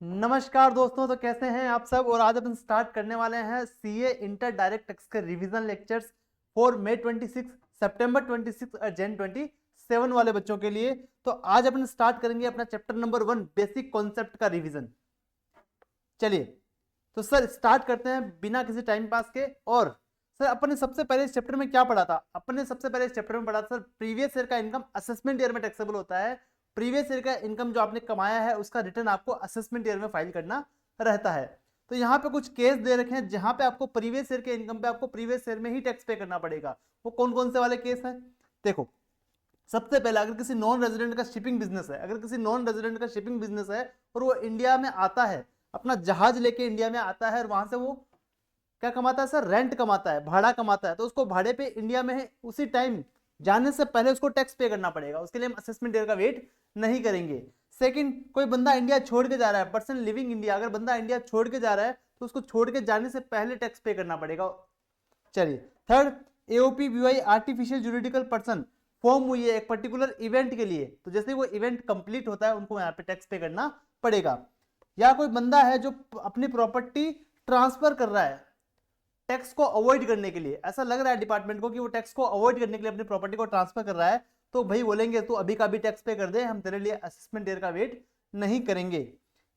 नमस्कार दोस्तों, तो कैसे हैं आप सब। और आज अपन स्टार्ट करने वाले हैं सीए इंटर डायरेक्ट टैक्स के रिवीजन लेक्चर्स फॉर मई 26, सितंबर 26 और जन 27 वाले बच्चों के लिए। तो आज अपन स्टार्ट करेंगे अपना चैप्टर नंबर 1 बेसिक कॉन्सेप्ट का रिवीजन। चलिए तो सर स्टार्ट करते हैं बिना किसी टाइम पास के। और सर अपन ने सबसे पहले इस चैप्टर में क्या पढ़ा था? अपन ने सबसे पहले इस चैप्टर में पढ़ा था सर प्रीवियस ईयर का इनकम असेसमेंट ईयर में टैक्सेबल होता है। प्रीवियस ईयर का इनकम जो आपने कमाया है उसका रिटर्न आपको असेसमेंट ईयर में फाइल करना रहता है। तो यहाँ पे कुछ केस दे रखे हैं जहां पे आपको प्रीवियस ईयर के इनकम पे आपको प्रीवियस ईयर में ही टैक्स पे करना पड़ेगा। वो कौन कौन से वाले केस हैं देखो। सबसे पहले अगर किसी नॉन रेजिडेंट का शिपिंग बिजनेस है, अगर किसी नॉन रेजिडेंट का शिपिंग बिजनेस है और वो इंडिया में आता है, अपना जहाज लेके इंडिया में आता है और वहां से वो क्या कमाता है सर? रेंट कमाता है, भाड़ा कमाता है। तो उसको भाड़े पे इंडिया में उसी टाइम जाने से पहले उसको टैक्स पे करना पड़ेगा। उसके लिए हम असेसमेंट ईयर का वेट नहीं करेंगे। सेकंड, कोई बंदा इंडिया छोड़ के जा रहा है, पर्सन लिविंग इंडिया, अगर बंदा इंडिया छोड़ के जा रहा है तो उसको छोड़ के जाने से पहले टैक्स पे करना पड़ेगा। चलिए third, AOP BY artificial juridical person form हुई है एक पर्टिकुलर इवेंट के लिए, तो जैसे वो इवेंट कंप्लीट होता है उनको यहाँ पे टैक्स पे करना पड़ेगा। या कोई बंदा है जो अपनी प्रॉपर्टी ट्रांसफर कर रहा है टैक्स को अवॉइड करने के लिए, ऐसा लग रहा है डिपार्टमेंट को कि वो टैक्स को अवॉइड करने के लिए अपनी प्रॉपर्टी को ट्रांसफर कर रहा है, तो भाई बोलेंगे तू अभी का भी टैक्स पे कर दे, हम तेरे लिए असेसमेंट ईयर का वेट नहीं करेंगे।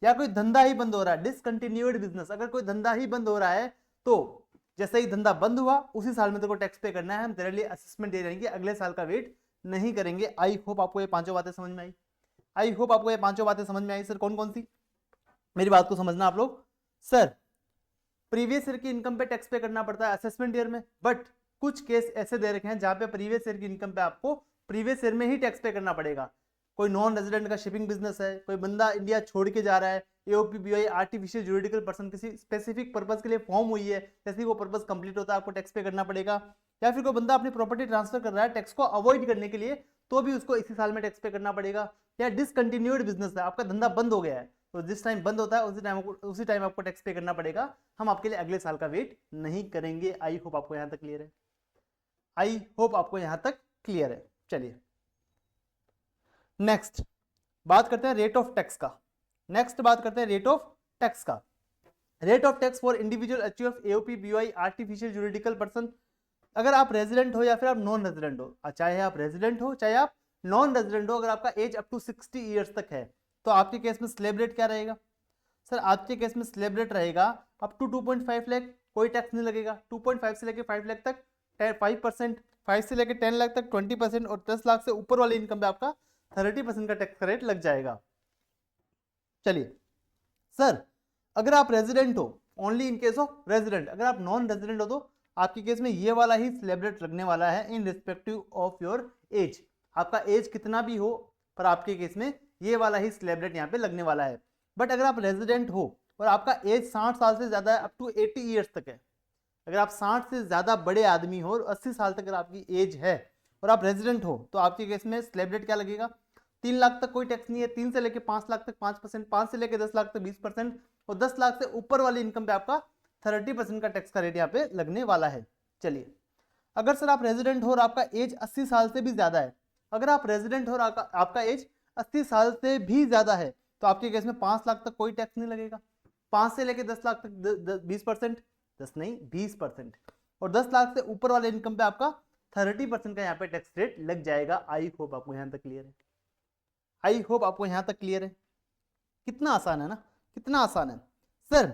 या कोई धंधा ही बंद हो रहा है, डिसकंटिन्यूड बिजनेस, अगर कोई धंधा ही बंद हो रहा है तो जैसे ही धंधा बंद हुआ उसी साल में तेरे को टैक्स पे करना है, हम तेरे लिए असेसमेंट ईयर यानी अगले साल का वेट नहीं करेंगे। आई होप आपको ये पांचों बातें समझ में आई। आई होप आपको ये पांचों बातें समझ में आई। सर कौन कौन सी? मेरी बात को समझना आप लोग। सर प्रीवियस ईयर की इनकम पे टैक्स पे करना पड़ता है असेसमेंट ईयर में, बट कुछ केस ऐसे दे रखे हैं जहां पे प्रीवियस ईयर की इनकम पे आपको प्रीवियस ईयर में ही टैक्स पे करना पड़ेगा। कोई नॉन रेजिडेंट का शिपिंग बिजनेस है, कोई बंदा इंडिया छोड़ के जा रहा है, एओपीबीआई आर्टिफिशियल जुरिडिकल पर्सन किसी स्पेसिफिक पर्पस के लिए फॉर्म हुई है, जैसे ही वो पर्पस कंप्लीट होता है आपको टैक्स पे करना पड़ेगा। या फिर कोई बंदा अपनी प्रॉपर्टी ट्रांसफर कर रहा है टैक्स को अवॉइड करने के लिए, तो भी उसको इसी साल में टैक्स पे करना पड़ेगा। या डिसकंटिन्यूड बिजनेस है, आपका धंधा बंद हो गया है, तो जिस टाइम बंद होता है उसी टाइम आपको टैक्स पे करना पड़ेगा, हम आपके लिए अगले साल का वेट नहीं करेंगे। आई होप आपको यहां तक क्लियर है। आई होप आपको यहां तक क्लियर है। चलिए नेक्स्ट बात करते हैं रेट ऑफ टैक्स का। नेक्स्ट बात करते हैं रेट ऑफ टैक्स का। Rate of tax for individual HUF AOP BY artificial juridical person. अगर आप रेजिडेंट हो या फिर आप नॉन रेजिडेंट हो, चाहे आप रेजिडेंट हो चाहे आप नॉन रेजिडेंट हो, अगर आपका एज अप टू 60 ईयर्स तक है तो आपके केस में स्लैब रेट क्या रहेगा? सर आपके केस में स्लैब रेट रहेगा अप टू 2.5 लाख, कोई टैक्स नहीं लगेगा। 2.5 से लेकर 5 लाख तक 5%, 5 से लेकर 10 लाख तक 20%, और 10 लाख से ऊपर वाले इनकम पे आपका 30% का टैक्स रेट लग जाएगा। चलिए सर अगर आप रेजिडेंट हो, only in case of resident, अगर आप नॉन रेजिडेंट हो तो आपके केस में ये वाला ही स्लैब रेट लगने वाला है in respective of your age. आपका एज कितना भी हो पर आपके केस में ये वाला ही स्लैब रेट यहाँ पे लगने वाला है। बट अगर आप रेजिडेंट हो और आपका एज 60 साल से ज्यादा है, अप टू 80 ईयर्स तक है, अगर आप 60 से ज्यादा बड़े आदमी हो और 80 साल तक अगर आपकी एज है और आप रेजिडेंट हो, तो आपके केस में स्लैब रेट क्या लगेगा? 3 लाख तक कोई टैक्स नहीं है, 3 से लेके 5 लाख तक 5%, 5 से लेके 10 लाख तक 20%, और 10 लाख से ऊपर वाली इनकम पे आपका 30% का टैक्स का रेट यहाँ पे लगने वाला है। चलिए अगर सर आप रेजिडेंट हो और आपका एज 80 साल से भी ज्यादा है, अगर आप रेजिडेंट हो और आपका एज 80 साल से भी ज्यादा है, तो आपके केस में 5 लाख तक कोई टैक्स नहीं लगेगा। 5 से लेके 10 लाख तक 20%, 10 नहीं 20%, और 10 लाख से ऊपर वाले इनकम पे आपका 30% का यहाँ पे टैक्स रेट लग जाएगा। आई होप आपको यहाँ तक क्लियर है। आई होप आपको यहां तक क्लियर है। कितना आसान है ना, कितना आसान है। सर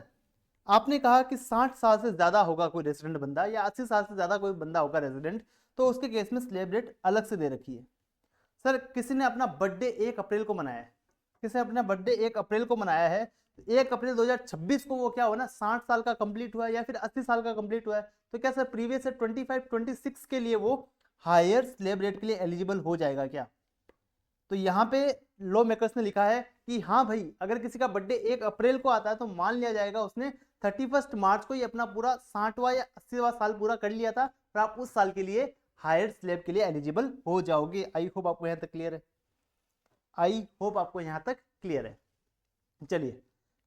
आपने कहा कि 60 साल से ज्यादा होगा कोई रेजिडेंट बंदा या 80 साल से ज्यादा कोई बंदा होगा रेजिडेंट, तो उसके केस में स्लैब रेट अलग से दे रखी है। सर किसी ने अपना बर्थडे 1 अप्रैल को मनाया है, किसी ने अपना बर्थडे 1 अप्रैल को मनाया है, 1 अप्रैल 2026 को वो क्या हुआ ना 60 साल का कंप्लीट हुआ है या फिर 80 साल का कंप्लीट हुआ है, तो क्या सर प्रीवियस 25-26 के लिए वो हायर स्लैब रेट के लिए एलिजिबल हो जाएगा क्या? तो यहाँ पे लॉ मेकर्स ने लिखा है कि हाँ भाई अगर किसी का बर्थडे 1 अप्रैल को आता है तो मान लिया जाएगा उसने 31 मार्च को ही अपना पूरा 60वां या 80वां साल पूरा कर लिया था, और आप उस साल के लिए हायर स्लैब के लिए एलिजिबल हो जाओगे। आई होप आपको यहाँ तक क्लियर है। आई होप आपको यहाँ तक क्लियर है। चलिए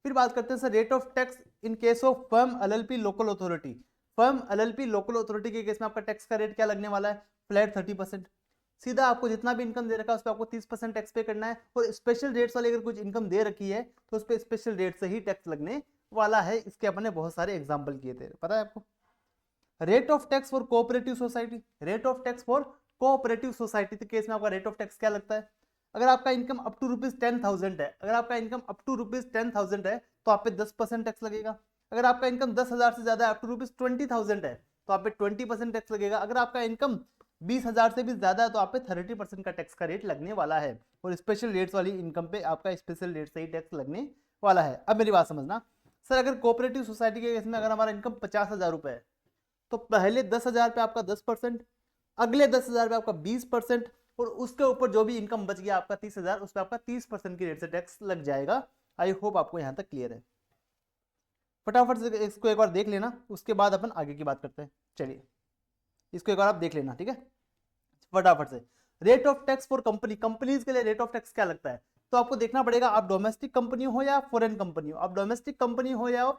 फिर बात करते हैं sir rate of tax in case of firm LLP local authority. Firm LLP local authority के केस में आपका टैक्स का रेट क्या लगने वाला है? फ्लैट 30%। सीधा आपको जितना भी इनकम दे रखा है उस पर आपको 30% टैक्स पे करना है, और स्पेशल रेट्स वाली अगर कुछ इनकम दे रखी है तो उस पर स्पेशल रेट से ही टैक्स लगने वाला है। इसके अपने बहुत सारे एग्जाम्पल किए थे, पता है आपको। Rate of tax for cooperative society, rate of tax for cooperative society के केस में आपका रेट ऑफ टैक्स क्या लगता है? अगर आपका इनकम अप टू ₹10,000 है, अगर आपका इनकम अप टू ₹10,000 है तो आप पे 10% टैक्स लगेगा। अगर आपका इनकम 10,000 से ज्यादा है, अप टू ₹20,000 है, तो आप पे 20% टैक्स लगेगा। अगर आपका इनकम 20,000 से भी ज्यादा है तो आप पे 30% का टैक्स का रेट लगने वाला है, और स्पेशल रेट्स वाली इनकम पे आपका स्पेशल रेट से ही टैक्स लगने वाला है। अब मेरी बात समझना सर, अगर कोऑपरेटिव सोसाइटी के केस में अगर हमारा इनकम 50,000 रुपए है तो पहले 10,000 पे आपका 10%, अगले 10,000 पे आपका 20%, और उसके ऊपर जो भी इनकम बच गया आपका 30,000, उस पर आपका 30% की रेट से टैक्स लग जाएगा। आई होप आपको यहां तक क्लियर है। फटाफट से इसको एक बार देख लेना, उसके बाद अपन आगे की बात करते हैं। चलिए इसको एक बार आप देख लेना, ठीक है, फटाफट से। Rate of tax for company, companies के लिए रेट ऑफ टैक्स क्या लगता है? तो आपको देखना पड़ेगा आप डोमेस्टिक कंपनी हो या फॉरेन कंपनी हो, आप डोमेस्टिक कंपनी हो या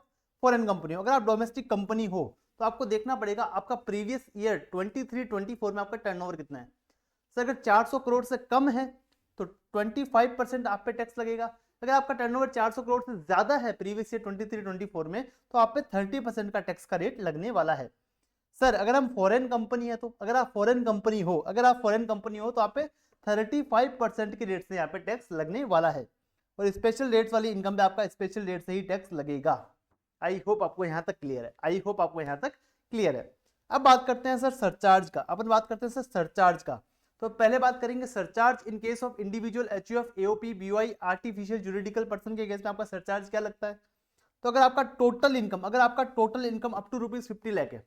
फॉरेन कंपनी हो। अगर आप डोमेस्टिक कंपनी हो तो आपको देखना पड़ेगा आपका प्रीवियस ईयर 23-24 में आपका टर्नओवर कितना है। सर अगर 400 करोड़ से कम है तो 25% आप पे टैक्स लगेगा। अगर आपका टर्नओवर 400 करोड़ से ज्यादा है प्रीवियस ईयर 23-24 में, तो आप पे 30% का टैक्स का रेट लगने वाला है। सर अगर हम फॉरेन कंपनी है, तो अगर आप फॉरेन कंपनी हो, अगर आप फॉरेन कंपनी हो तो आप पे 35% के रेट से यहाँ पे टैक्स लगने वाला है, और स्पेशल रेट्स वाली इनकम पे आपका स्पेशल रेट से ही टैक्स लगेगा। आई होप आपको यहाँ तक क्लियर है, आई होप आपको यहाँ तक क्लियर है। अब बात करते हैं सर सरचार्ज का, अपन बात करते हैं सर सरचार्ज का। तो पहले बात करेंगे surcharge in case of individual, HUF, AOP, BOI, artificial juridical person के केस में आपका सरचार्ज क्या लगता है? तो अगर आपका टोटल इनकम, अगर आपका total income up to ₹50 lakh है,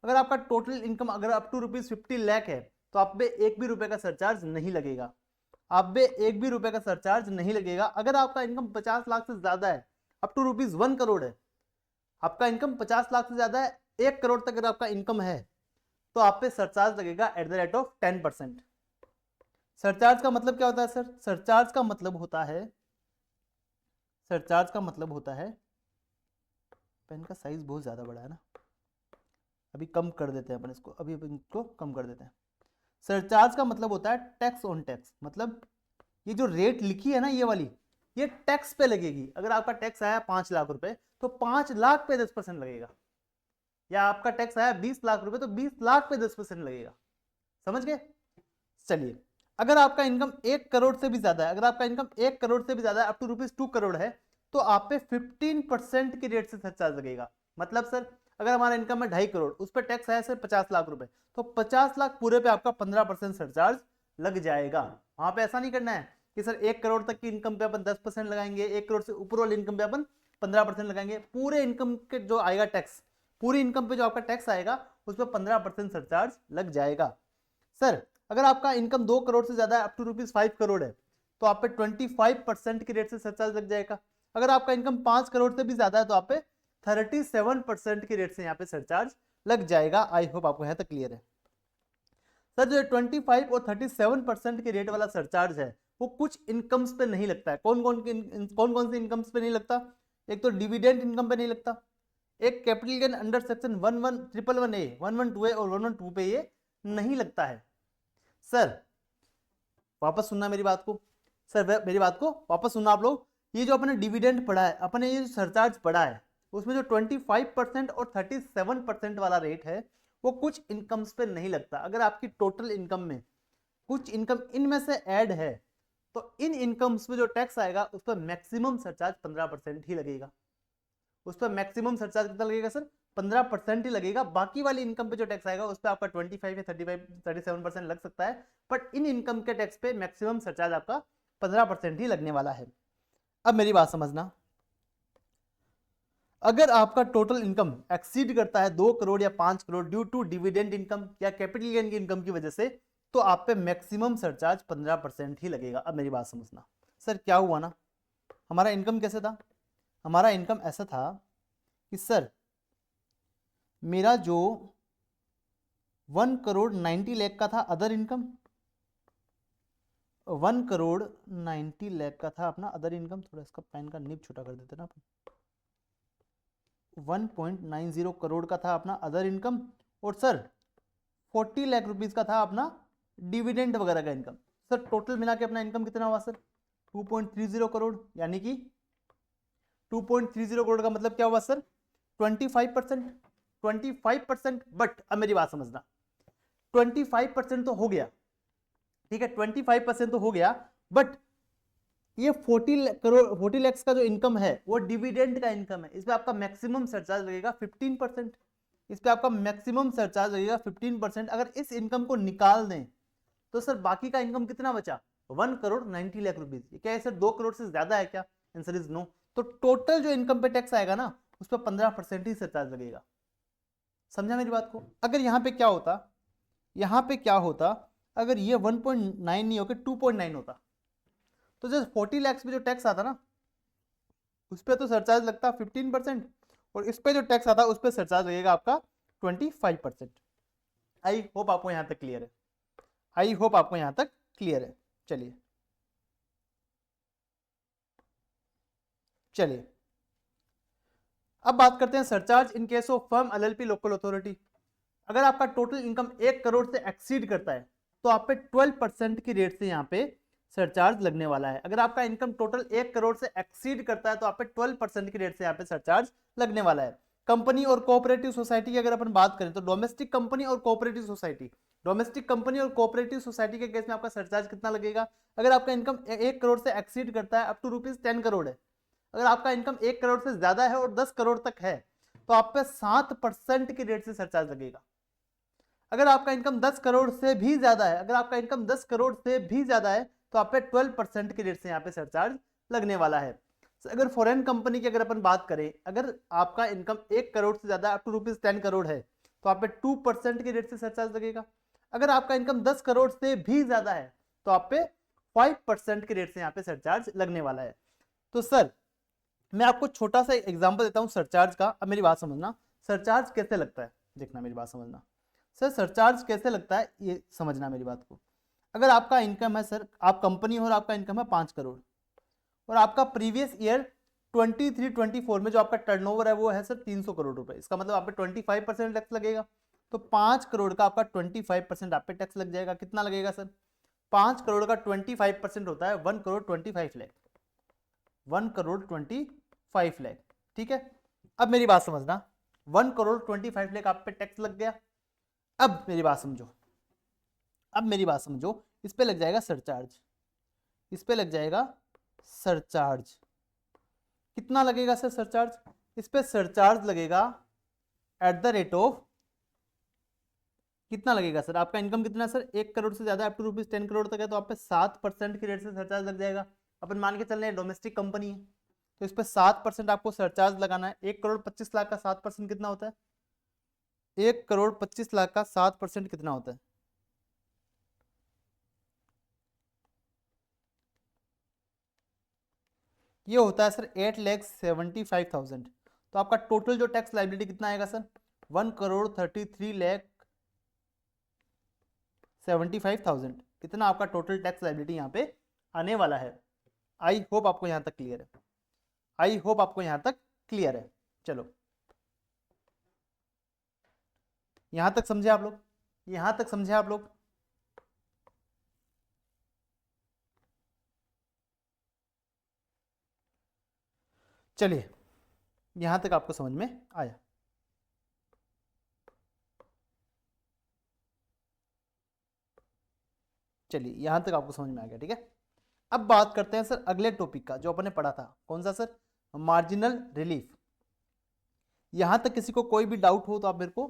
अगर आपका टोटल इनकम अगर अप टू ₹50 लाख है, तो आप पे एक भी रुपए का सरचार्ज नहीं लगेगा, आप पे एक भी रुपए का सरचार्ज नहीं लगेगा। अगर आपका इनकम 50 लाख से ज्यादा है, अप टू ₹1 करोड़ है, आपका इनकम 50 लाख से ज्यादा है, 1 करोड़ तक अगर आपका इनकम है, तो आप पे सरचार्ज लगेगा at the rate of 10%। Surcharge का मतलब क्या होता है सर? सरचार्ज का मतलब होता है, सरचार्ज का मतलब होता है, पेन का साइज बहुत ज्यादा बड़ा है ना, अभी कम कर देते हैं अपन इसको, अभी अपन इसको कम कर देते हैं। सरचार्ज का मतलब होता है टैक्स ऑन टैक्स, मतलब ये जो रेट लिखी है ना ये वाली, ये टैक्स पे लगेगी। अगर आपका टैक्स आया 5 लाख रुपए तो 5 लाख पे 10% लगेगा, या आपका टैक्स आया 20 लाख रुपए तो 20 लाख पे 10% लगेगा। समझ गए? चलिए अगर आपका इनकम 1 करोड़ से भी ज्यादा है, अगर आपका इनकम 1 करोड़ से भी ज्यादा है, अप टू ₹2 करोड़ है, तो आप पे 15% की रेट से सरचार्ज लगेगा। मतलब सर अगर हमारा इनकम है 2.5 करोड़, उस पर टैक्स आया सर 50 लाख रुपए, तो 50 लाख पूरे पे आपका 15% सरचार्ज लग जाएगा। वहां पे ऐसा नहीं करना है कि सर 1 करोड़ तक की इनकम पे अपन 10% लगाएंगे, 1 करोड़ से ऊपर वाली इनकम पे अपन 15% लगाएंगे। पूरे इनकम के जो आएगा टैक्स, पूरी इनकम पे जो आपका टैक्स आएगा उस पर 15% सरचार्ज लग जाएगा। सर अगर आपका इनकम 2 करोड़ से ज्यादा है, अप टू ₹5 करोड़ है, तो आप पे 25% की रेट से सरचार्ज लग जाएगा। अगर आपका इनकम 5 करोड़ से भी ज्यादा है तो आप पे 37% की रेट से यहाँ पे सरचार्ज लग जाएगा। आई होप आपको यहाँ तक क्लियर है। सर जो 25 और 37% के रेट वाला सरचार्ज है वो कुछ इनकम्स पे नहीं लगता है। कौन कौन सी इनकम्स पे नहीं लगता? एक तो डिविडेंड इनकम पे नहीं लगता, एक capital gain under section 1111A, 112A और 112 पे ये नहीं लगता है। सर वापस सुनना मेरी बात को, सर मेरी बात को वापस सुनना आप लोग। ये जो अपने डिविडेंड पढ़ा है, अपने ये जो सरचार्ज पढ़ा है, उसमें जो 25% और 37% वाला रेट है वो कुछ इनकम्स पे नहीं लगता। अगर आपकी टोटल इनकम में कुछ इनकम इनमें से ऐड है तो इन इनकम्स पे जो टैक्स आएगा उस पर मैक्सिमम सरचार्ज 15% ही लगेगा। उस पर मैक्सिमम सरचार्ज कितना लगेगा सर? 15% ही लगेगा। बाकी वाली इनकम पे जो टैक्स आएगा उस पर आपका 25 या 37% लग सकता है, बट इन इनकम के टैक्स पे मैक्सिमम सरचार्ज आपका 15% ही लगने वाला है। अब मेरी बात समझना, अगर आपका टोटल इनकम एक्सीड करता है 2 करोड़ या 5 crore due to dividend income या कैपिटल गेन की इनकम की वजह से, तो आप पे मैक्सिमम सरचार्ज 15% ही लगेगा। अब मेरी बात समझना, सर क्या हुआ ना, हमारा इनकम कैसे था? हमारा इनकम ऐसा था कि सर मेरा जो 1 करोड़ 90 लाख का था अदर इनकम, 1 करोड़ 90 लाख का था अपना अदर इनकम। थोड़ा इसका पेन का निब छोटा कर देते ना अपन। 1.90 करोड़ का था अपना अदर इनकम, और सर 40 लाख रुपीज का था अपना डिविडेंड वगैरह का इनकम। सर टोटल मिला के अपना इनकम कितना हुआ सर 2.30 करोड़, यानी कि 2.30 करोड़ का मतलब क्या हुआ सर 25%। 25%, बट अब मेरी बात समझना, 25% तो हो गया, ठीक है 25% तो हो गया, बट ये 40 लाख का जो इनकम है वो डिविडेंड का इनकम है, इस पे आपका मैक्सिमम सरचार्ज लगेगा 15%। इस पे आपका मैक्सिमम सरचार्ज लगेगा 15%। अगर इस इनकम को निकाल दें तो सर बाकी का इनकम कितना बचा 1 करोड़ 90 लाख रुपीज। क्या है सर 2 करोड़ से ज्यादा है क्या? Answer is no. तो टोटल जो इनकम पे टैक्स आएगा ना उस पर 15% ही सरचार्ज लगेगा। समझा मेरी बात को? अगर यहाँ पे क्या होता, यहाँ पे क्या होता, अगर ये 1.9 नहीं होकर 2.9 होता तो जैसे 40 लाख पे जो टैक्स आता ना उस पर तो सरचार्ज लगता 15%, और इस पे जो टैक्स आता उस पर सरचार्ज लगेगा आपका 25%। आई होप आपको यहां तक क्लियर है, आई होप आपको यहां तक क्लियर है। चलिए चलिए अब बात करते हैं surcharge in case of firm LLP local authority. अगर आपका टोटल इनकम 1 करोड़ से एक्सीड करता है तो आप पे 12% की रेट से यहाँ पे सरचार्ज लगने वाला है। अगर आपका इनकम टोटल 1 करोड़ से एक्सीड करता है तो आप पे 12% की रेट से यहाँ पे सरचार्ज लगने वाला है। कंपनी और कोऑपरेटिव सोसाइटी की अगर अपन बात करें तो डोमेस्टिक कंपनी और कोऑपरेटिव सोसाइटी, डोमेस्टिक कंपनी और कोऑपरेटिव सोसाइटी के केस में आपका सरचार्ज कितना लगेगा? अगर आपका इनकम 1 करोड़ से एक्सीड करता है अप टू ₹10 करोड़ है, अगर आपका इनकम 1 करोड़ से ज्यादा है और 10 करोड़ तक है तो आप पे 7% की रेट से सरचार्ज लगेगा। अगर आपका इनकम 10 करोड़ से भी ज्यादा है, अगर आपका इनकम 10 करोड़ से भी ज्यादा है तो आप पे 12% की रेट से यहाँ पे सरचार्ज लगने वाला है। अगर फॉरेन कंपनी की अगर अपन बात करें, अगर आपका इनकम 1 करोड़ से ज्यादा अप टू ₹10 करोड़ है तो आप पे 2% की रेट से सरचार्ज लगेगा। अगर आपका इनकम 10 करोड़ से भी ज्यादा है तो आप पे 5% की रेट से यहाँ पे सरचार्ज लगने वाला है। तो सर मैं आपको छोटा सा एग्जांपल देता हूं सरचार्ज का। अब मेरी बात समझना, सरचार्ज कैसे लगता है, देखना मेरी बात समझना। सर सरचार्ज कैसे लगता है ये समझना मेरी बात को। अगर आपका इनकम है सर, आप कंपनी हो और आपका इनकम है 5 करोड़ और आपका प्रीवियस ईयर 23-24 में जो आपका टर्नओवर है वो है सर 300 करोड़ रुपए, इसका मतलब आप पे 25% टैक्स लगेगा। तो 5 करोड़ का आपका 25% आप पे टैक्स लग जाएगा। कितना लगेगा सर? 5 करोड़ का 25% होता है 1 करोड़ 25 लाख, 1 करोड़ 25 लाख, ठीक है। अब मेरी बात समझना, 1 करोड़ 25 लाख आप पे टैक्स लग गया। अब मेरी बात समझो, अब मेरी बात समझो, इस पे लग जाएगा सरचार्ज, इस पे लग जाएगा सरचार्ज। कितना लगेगा सर सरचार्ज? इस पे सरचार्ज लगेगा एट द रेट ऑफ, कितना लगेगा सर? आपका इनकम कितना सर 1 करोड़ से ज्यादा अप टू ₹10 करोड़ तक है तो आप पे 7% की रेट से सरचार्ज लग जाएगा। अपन मान के चल रहे हैं डोमेस्टिक कंपनी है तो इस पे 7% आपको सरचार्ज लगाना है। 1 करोड़ 25 लाख का 7% कितना होता है? 1 करोड़ 25 लाख का 7% कितना होता है? ये होता है सर 8,75,000। तो आपका टोटल जो टैक्स लाइबिलिटी कितना आएगा सर? 1,33,75,000। इतना आपका टोटल टैक्स लाइबिलिटी यहाँ पे आने वाला है। आई होप आपको यहाँ तक क्लियर है, आई होप आपको यहाँ तक क्लियर है। चलो यहाँ तक समझे आप लोग, यहाँ तक समझे आप लोग? चलिए यहाँ तक आपको समझ में आया। चलिए यहाँ तक आपको समझ में आ गया, ठीक है। अब बात करते हैं सर अगले टॉपिक का जो अपन ने पढ़ा था, कौन सा सर? Marginal relief. यहां तक किसी को कोई भी डाउट हो तो आप मेरे को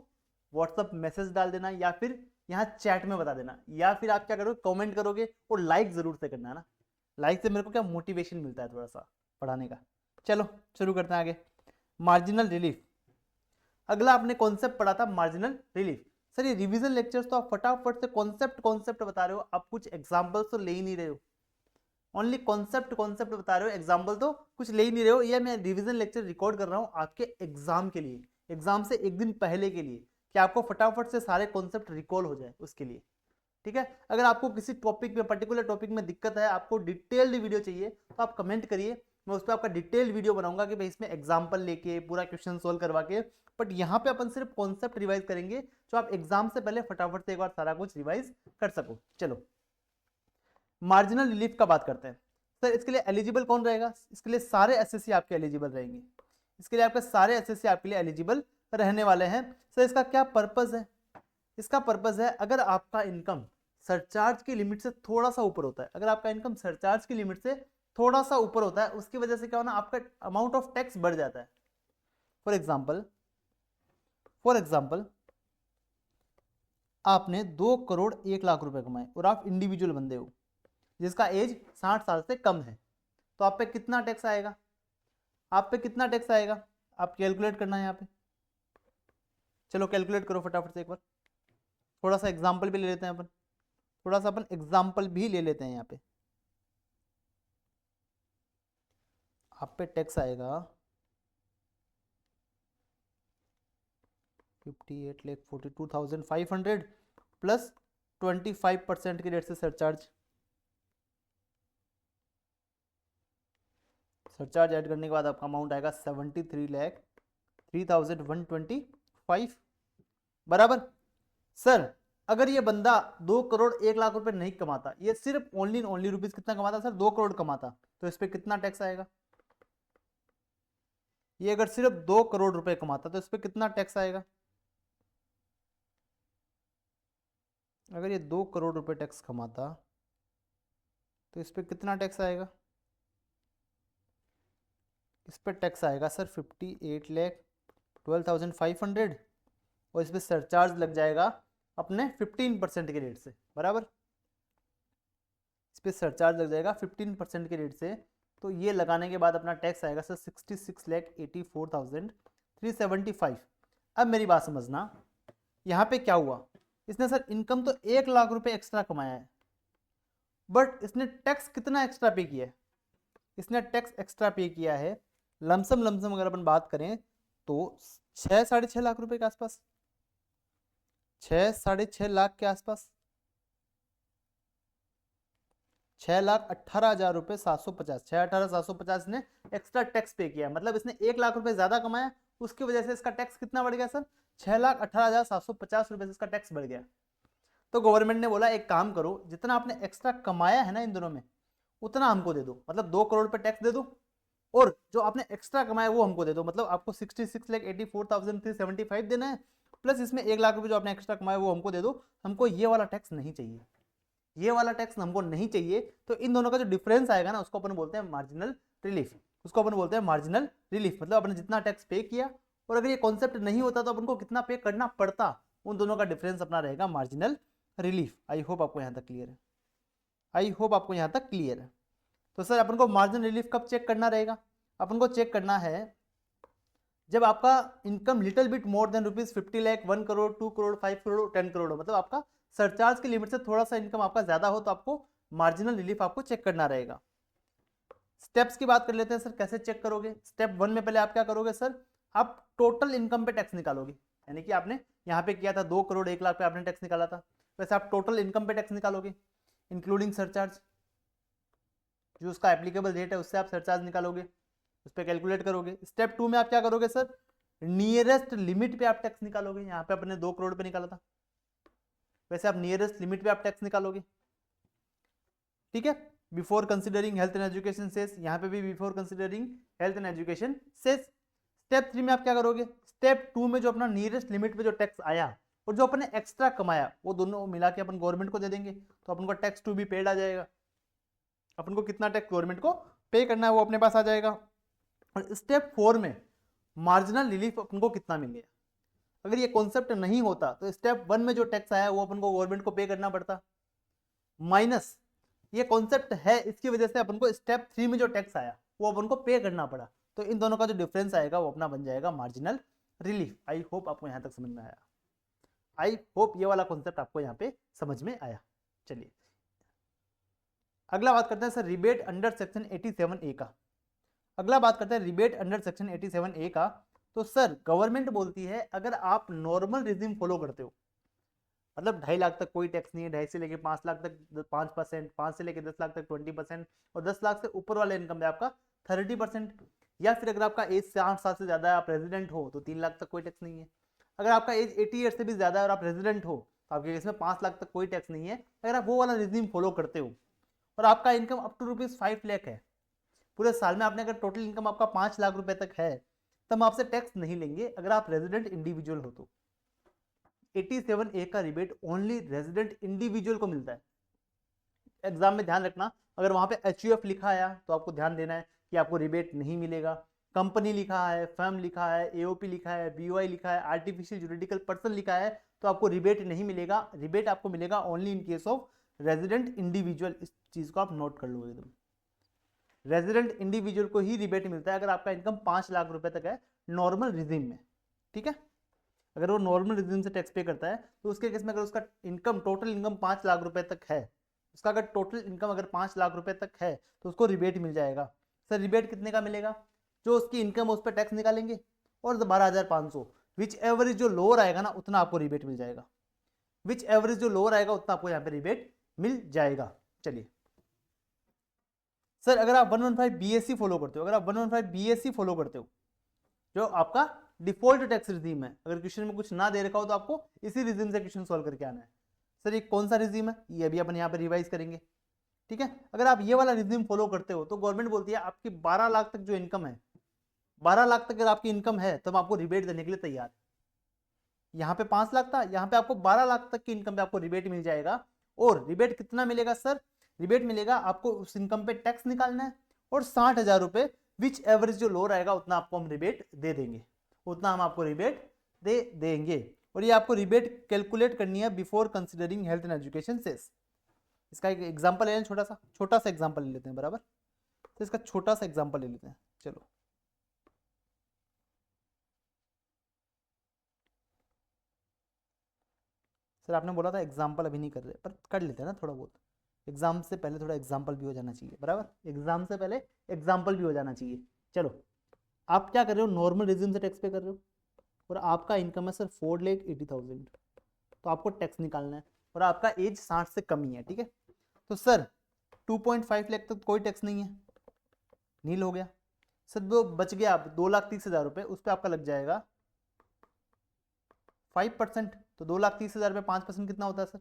व्हाट्सअप मैसेज डाल देना या फिर यहाँ चैट में बता देना, या फिर आप क्या करोगे कमेंट करोगे और लाइक जरूर से करना है ना। लाइक से मेरे को क्या मोटिवेशन मिलता है थोड़ा सा पढ़ाने का। चलो शुरू करते हैं आगे। मार्जिनल रिलीफ, अगला आपने कॉन्सेप्ट पढ़ा था मार्जिनल रिलीफ। सर ये रिवीजन लेक्चर्स तो आप फटाफट से कॉन्सेप्ट कॉन्सेप्ट बता रहे हो, आप कुछ एग्जाम्पल्स तो ले ही नहीं रहे हो, ओनली कॉन्सेप्ट कॉन्सेप्ट बता रहे हो, एग्जाम्पल तो कुछ ले ही नहीं रहे हो। ये मैं रिवीजन लेक्चर रिकॉर्ड कर रहा हूँ आपके एग्जाम के लिए, एग्जाम से एक दिन पहले के लिए, कि आपको फटाफट से सारे कॉन्सेप्ट रिकॉल हो जाए उसके लिए, ठीक है। अगर आपको किसी टॉपिक में पर्टिकुलर टॉपिक में दिक्कत है, आपको डिटेल्ड वीडियो चाहिए तो आप कमेंट करिए, मैं उस पर आपका डिटेल वीडियो बनाऊंगा कि भाई इसमें एग्जाम्पल लेके पूरा क्वेश्चन सोल्व करवा के, बट यहाँ पे अपन सिर्फ कॉन्सेप्ट रिवाइज करेंगे जो आप एग्जाम से पहले फटाफट से एक बार सारा कुछ रिवाइज कर सको। चलो मार्जिनल रिलीफ का बात करते हैं। सर इसके लिए एलिजिबल कौन रहेगा? इसके लिए सारे एसएससी आपके एलिजिबल रहेंगे। इसके लिए आपके सारे एसएससी आपके लिए एलिजिबल रहने वाले हैं। सर इसका क्या पर्पस है? इसका पर्पस है अगर आपका इनकम सरचार्ज की लिमिट से थोड़ा सा ऊपर होता है, अगर आपका इनकम सरचार्ज की लिमिट से थोड़ा सा ऊपर होता है, उसकी वजह से क्या होना, आपका अमाउंट ऑफ टैक्स बढ़ जाता है। फॉर एग्जाम्पल आपने 2 करोड़ 1 लाख रुपए कमाए और आप इंडिविजुअल बंदे हो जिसका एज 60 साल से कम है, तो आप पे कितना टैक्स आएगा? आप पे कितना टैक्स आएगा? आप कैलकुलेट करना है यहाँ पे। चलो कैलकुलेट करो फटाफट से एक बार। थोड़ा सा एग्जाम्पल भी ले लेते हैं अपन, थोड़ा सा अपन एग्जाम्पल भी ले लेते हैं यहाँ पे। आप पे टैक्स आएगा 58,42,500 प्लस 25% की रेट से सरचार्ज ऐड करने के बाद आपका अमाउंट आएगा 73,03,125 बराबर। सर अगर ये बंदा 2 करोड़ 1 लाख रुपए नहीं कमाता, ये सिर्फ ओनली रुपीज कितना कमाता सर? 2 करोड़ कमाता, तो इस पे कितना टैक्स आएगा? ये अगर सिर्फ 2 करोड़ रुपए कमाता तो इस पे कितना टैक्स आएगा? अगर ये 2 करोड़ रुपए टैक्स कमाता तो इस पे कितना टैक्स आएगा? इस पे टैक्स आएगा सर 58,12,500 और इस पे सरचार्ज लग जाएगा अपने 15% के रेट से बराबर। इस पे सरचार्ज लग जाएगा 15% के रेट से, तो ये लगाने के बाद अपना टैक्स आएगा सर 66,84,375। अब मेरी बात समझना, यहाँ पे क्या हुआ, इसने सर इनकम तो 1 लाख रुपए एक्स्ट्रा कमाया है, बट इसने टैक्स कितना एक्स्ट्रा पे किया है? इसने टैक्स एक्स्ट्रा पे किया है लमसम अगर अपन बात करें तो 6-6.5 लाख रुपए के आसपास, 6-6.5 लाख के आसपास, 6,18,000 रुपए 750, 6,18,750 ने एक्स्ट्रा टैक्स पे किया। मतलब इसने 1 लाख रुपए ज्यादा कमाया, उसकी वजह से इसका टैक्स कितना बढ़ गया सर? 6,18,750 रुपए से इसका टैक्स बढ़ गया। तो गवर्नमेंट ने बोला एक काम करो, जितना आपने एक्स्ट्रा कमाया है ना इन दोनों में, उतना हमको दे दो। मतलब 2 करोड़ पे टैक्स दे दो और जो आपने एक्स्ट्रा कमाया वो हमको दे दो। मतलब आपको 66,84,375 देना है, प्लस इसमें 1 लाख रुपए जो आपने एक्स्ट्रा कमाया वो हमको दे दो। हमको ये वाला टैक्स नहीं चाहिए, ये वाला टैक्स हमको नहीं चाहिए। तो इन दोनों का जो डिफरेंस आएगा ना, उसको अपन बोलते हैं मार्जिनल रिलीफ। उसको अपन बोलते हैं मार्जिनल रिलीफ। मतलब अपने जितना टैक्स पे किया, और अगर ये कॉन्सेप्ट नहीं होता तो अपन को कितना पे करना पड़ता, उन दोनों का डिफरेंस अपना रहेगा मार्जिनल रिलीफ। आई होप आपको यहाँ तक क्लियर है। आई होप आपको यहाँ तक क्लियर है। तो सर अपन को मार्जिनल रिलीफ कब चेक करना रहेगा? अपन को चेक करना है जब आपका income little bit more than ₹50 lakh, 1 crore, 2 crore, 5 crore, 10 crore हो। मतलब आपका सरचार्ज की लिमिट से थोड़ा सा इनकम आपका ज्यादा हो, तो आपको मार्जिनल रिलीफ आपको चेक करना रहेगा। स्टेप्स की बात कर लेते हैं सर, कैसे चेक करोगे? स्टेप 1 में पहले आप क्या करोगे सर? आप टोटल इनकम पे टैक्स निकालोगे। यानी कि आपने यहाँ पे किया था 2 करोड़ 1 लाख पे आपने टैक्स निकाला था, वैसे आप टोटल इनकम पे टैक्स निकालोगे इंक्लूडिंग सरचार्ज। जो उसका एप्लीकेबल रेट है उससे आप सरचार्ज निकालोगे, उस पर कैलकुलेट करोगे। स्टेप 2 में आप क्या करोगे सर? नियरेस्ट लिमिट पे आप टैक्स निकालोगे। यहाँ पे अपने 2 करोड़ पे निकाला था, वैसे आप नियरेस्ट लिमिट पे आप टैक्स निकालोगे। ठीक है, before considering health and education cess, यहाँ पे भी before considering health and education cess. Step 3 में आप क्या करोगे? स्टेप 2 में जो अपना नियरेस्ट लिमिट पे जो टैक्स आया और जो अपने एक्स्ट्रा कमाया, वो दोनों मिला के अपन गवर्नमेंट को दे देंगे, तो अपन को टैक्स टू बी पेड आ जाएगा। अपन को कितना टैक्स गवर्नमेंट को पे करना है वो अपने पास आ जाएगा। और स्टेप 4 में मार्जिनल रिलीफ अपन को कितना मिल गया। अगर ये कॉन्सेप्ट नहीं होता तो स्टेप 1 में जो टैक्स आया वो अपन को गवर्नमेंट को पे करना पड़ता, माइनस ये कॉन्सेप्ट है इसकी वजह से अपन को स्टेप 3 में जो टैक्स आया वो अपन को पे करना पड़ा। तो इन दोनों का जो डिफरेंस आएगा वो अपना बन जाएगा मार्जिनल रिलीफ। आई होप आपको यहाँ तक समझ में आया। आई होप ये वाला कॉन्सेप्ट आपको यहाँ पे समझ में आया। चलिए अगला बात करते हैं sir rebate under section 87A का। अगला बात करते हैं रिबेट अंडर सेक्शन 87A का। तो सर गवर्नमेंट बोलती है अगर आप नॉर्मल रिजिम फॉलो करते हो, मतलब 2.5 लाख तक कोई टैक्स नहीं है, 2.5 से लेके 5 लाख तक 5%, 5 से लेके 10 लाख तक 20%, और 10 लाख से ऊपर वाले इनकम में आपका 30%। या फिर अगर आपका एज 60 साल से ज़्यादा है, आप रेजिडेंट हो, तो 3 लाख तक कोई टैक्स नहीं है। अगर आपका एज 80 ईयर से भी ज़्यादा है और आप रेजिडेंट हो, तो आपके केस में 5 लाख तक कोई टैक्स नहीं है, अगर आप वो वाला रिजीम फॉलो करते हो और आपका इनकम अप टू ₹5 लाख है, पूरे साल में आपने अगर टोटल इनकम आपका 5 लाख रुपए तक है, तब हम आपसे टैक्स नहीं लेंगे अगर आप रेजिडेंट इंडिविजुअल हो तो। 87A का रिबेट ओनली रेजिडेंट इंडिविजुअल को मिलता है। एग्जाम में ध्यान रखना, अगर वहां पे HUF लिखा आया तो आपको ध्यान देना है कि आपको रिबेट नहीं मिलेगा। कंपनी लिखा है, फर्म लिखा है, AOP लिखा है, BOI लिखा है, आर्टिफिशियल जुरिडिकल पर्सन लिखा है, तो आपको रिबेट नहीं मिलेगा। रिबेट आपको मिलेगा only in case of resident individual. इस चीज को आप नोट कर लो एकदम, रेजिडेंट इंडिविजुअल को ही रिबेट मिलता है अगर आपका इनकम 5 लाख रुपए तक है नॉर्मल रिजीम में, ठीक है। अगर वो नॉर्मल रिजीम से टैक्स पे करता है तो उसके केस में अगर उसका इनकम टोटल इनकम 5 लाख रुपए तक है, उसका अगर टोटल इनकम अगर 5 लाख रुपए तक है तो उसको रिबेट मिल जाएगा। सर रिबेट कितने का मिलेगा? जो उसकी इनकम है उस पर टैक्स निकालेंगे और 12,500, विच एवरेज जो लोअर आएगा ना उतना आपको रिबेट मिल जाएगा। विच एवरेज जो लोअर आएगा उतना आपको यहाँ पे रिबेट मिल जाएगा। चलिए सर, अगर आप 115 BSc फॉलो करते हो, अगर आप 115 BSc फॉलो करते हो जो आपका डिफॉल्ट टैक्स रिजीम है, अगर क्वेश्चन में कुछ ना दे रखा हो तो आपको इसी रिजीम से क्वेश्चन सॉल्व करके आना है। सर ये कौन सा रिजीम है, ये अभी अपन यहाँ पे रिवाइज करेंगे, ठीक है। अगर आप ये वाला रिजीम फॉलो करते हो तो गवर्नमेंट बोलती है आपकी 12 लाख तक जो इनकम है, 12 लाख तक अगर आपकी इनकम है तो हम आपको रिबेट देने के लिए तैयार है। यहाँ पे 5 लाख था, यहाँ पे आपको 12 लाख तक की इनकम पे आपको रिबेट मिल जाएगा। और रिबेट कितना मिलेगा सर? रिबेट मिलेगा आपको उस इनकम पे टैक्स निकालना है और 60,000 रुपए, विच एवरेज जो लोअर आएगा उतना आपको हम रिबेट दे देंगे, उतना हम आपको रिबेट दे देंगे। और ये आपको रिबेट कैलकुलेट करनी है before considering health and education cess. इसका एक एग्जांपल ले लें, छोटा सा एग्जांपल ले लेते हैं, बराबर। तो इसका छोटा सा एग्जांपल ले लेते हैं, चलो। सर आपने बोला था एग्जाम्पल अभी नहीं कर रहे, पर कर लेते हैं ना थोड़ा बहुत। एग्जाम से पहले थोड़ा एग्जाम्पल भी हो जाना चाहिए, बराबर। एग्जाम से पहले एग्जाम्पल भी हो जाना चाहिए। चलो, आप क्या कर रहे हो, नॉर्मल रिज्यूम से टैक्स पे कर रहे हो और आपका इनकम है सर 4,80,000, तो आपको टैक्स निकालना है और आपका एज 60 से कम ही है, ठीक है। तो सर 2.5 लाख तक कोई टैक्स नहीं है, नील हो गया। सर वो बच गया आप 2,30,000 रुपये, उस पर आपका लग जाएगा 5%। तो 2,30,000 पे 5% कितना होता है सर?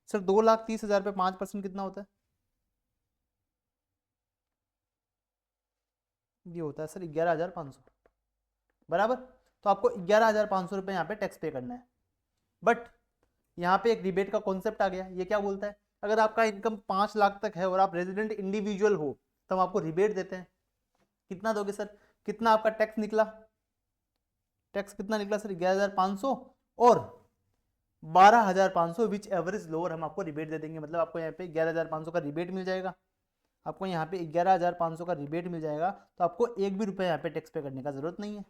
सर 2,30,000 पे 5% कितना होता है? ये होता है सर 11,500, बराबर। तो आपको 11,500 रुपये यहाँ पे टैक्स पे करना है। बट यहाँ पे एक रिबेट का कॉन्सेप्ट आ गया। ये क्या बोलता है, अगर आपका इनकम 5 लाख तक है और आप रेजिडेंट इंडिविजुअल हो तो हम आपको रिबेट देते हैं। कितना दोगे सर? कितना आपका टैक्स निकला? टैक्स कितना निकला सर? 11,500 और 12,500, विच एवरेज लोअर हम आपको रिबेट दे देंगे। मतलब आपको यहाँ पे 11,500 का रिबेट मिल जाएगा। आपको यहाँ पे 11,500 का रिबेट मिल जाएगा, तो आपको एक भी रुपये यहाँ पे टैक्स पे करने का जरूरत नहीं है।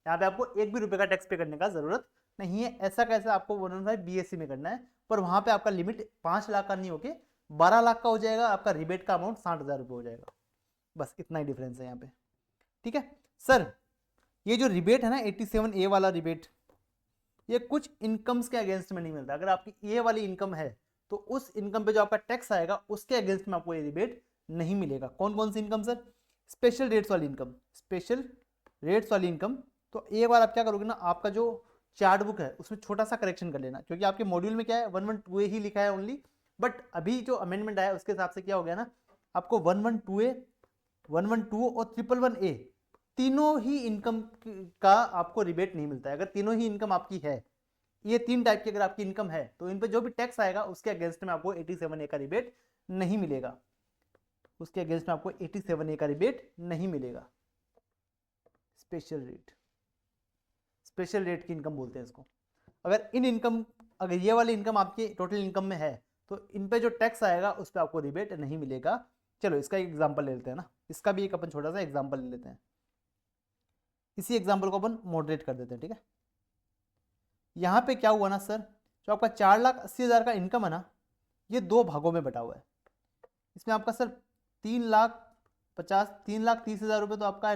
यहाँ पे आपको एक भी रुपये का टैक्स पे करने का जरूरत नहीं है। ऐसा कैसे? आपको 115 BSc में करना है, पर वहाँ पे आपका लिमिट 5 लाख का नहीं होके 12 लाख का हो जाएगा। आपका रिबेट का अमाउंट 60,000 रुपये हो जाएगा। बस इतना ही डिफरेंस है यहाँ पे, ठीक है सर। ये जो रिबेट है ना 87A वाला रिबेट, ये कुछ इनकम्स के अगेंस्ट में नहीं मिलता। अगर आपकी ये वाली इनकम है तो उस इनकम पे जो आपका टैक्स आएगा उसके अगेंस्ट में आपको ये रिबेट नहीं मिलेगा। कौन कौन सी इनकम सर? स्पेशल रेट्स वाली इनकम, स्पेशल रेट्स वाली इनकम। तो एक बार आप क्या करोगे ना, आपका जो चार्ट बुक है उसमें छोटा सा करेक्शन कर लेना, क्योंकि आपके मॉड्यूल में क्या है 112A ही लिखा है ओनली। बट अभी जो अमेंडमेंट आया उसके हिसाब से क्या हो गया ना, आपको 112A, 112 और 111A तीनों ही इनकम का आपको रिबेट नहीं मिलता है। अगर तीनों ही इनकम आपकी है, ये 3 टाइप की अगर आपकी इनकम है, तो इन पे जो भी टैक्स आएगा उसके अगेंस्ट में आपको 87A का रिबेट नहीं मिलेगा। उसके अगेंस्ट में आपको 87A का रिबेट नहीं मिलेगा। स्पेशल रेट, स्पेशल रेट की इनकम बोलते हैं इसको। अगर इन इनकम, अगर ये वाली इनकम आपकी टोटल इनकम में है तो इन पे जो टैक्स आएगा उस पर आपको रिबेट नहीं मिलेगा। चलो इसका एक एग्जाम्पल ले लेते हैं ना, इसका भी एक अपन छोटा सा एग्जाम्पल ले लेते हैं। इसी एग्जाम्पल को अपन मॉडरेट कर देते हैं, ठीक है। यहाँ पे क्या हुआ ना सर, जो आपका 4,80,000 का इनकम है ना, ये 2 भागों में बटा हुआ है। इसमें आपका सर 3,30,000 रुपये तो आपका है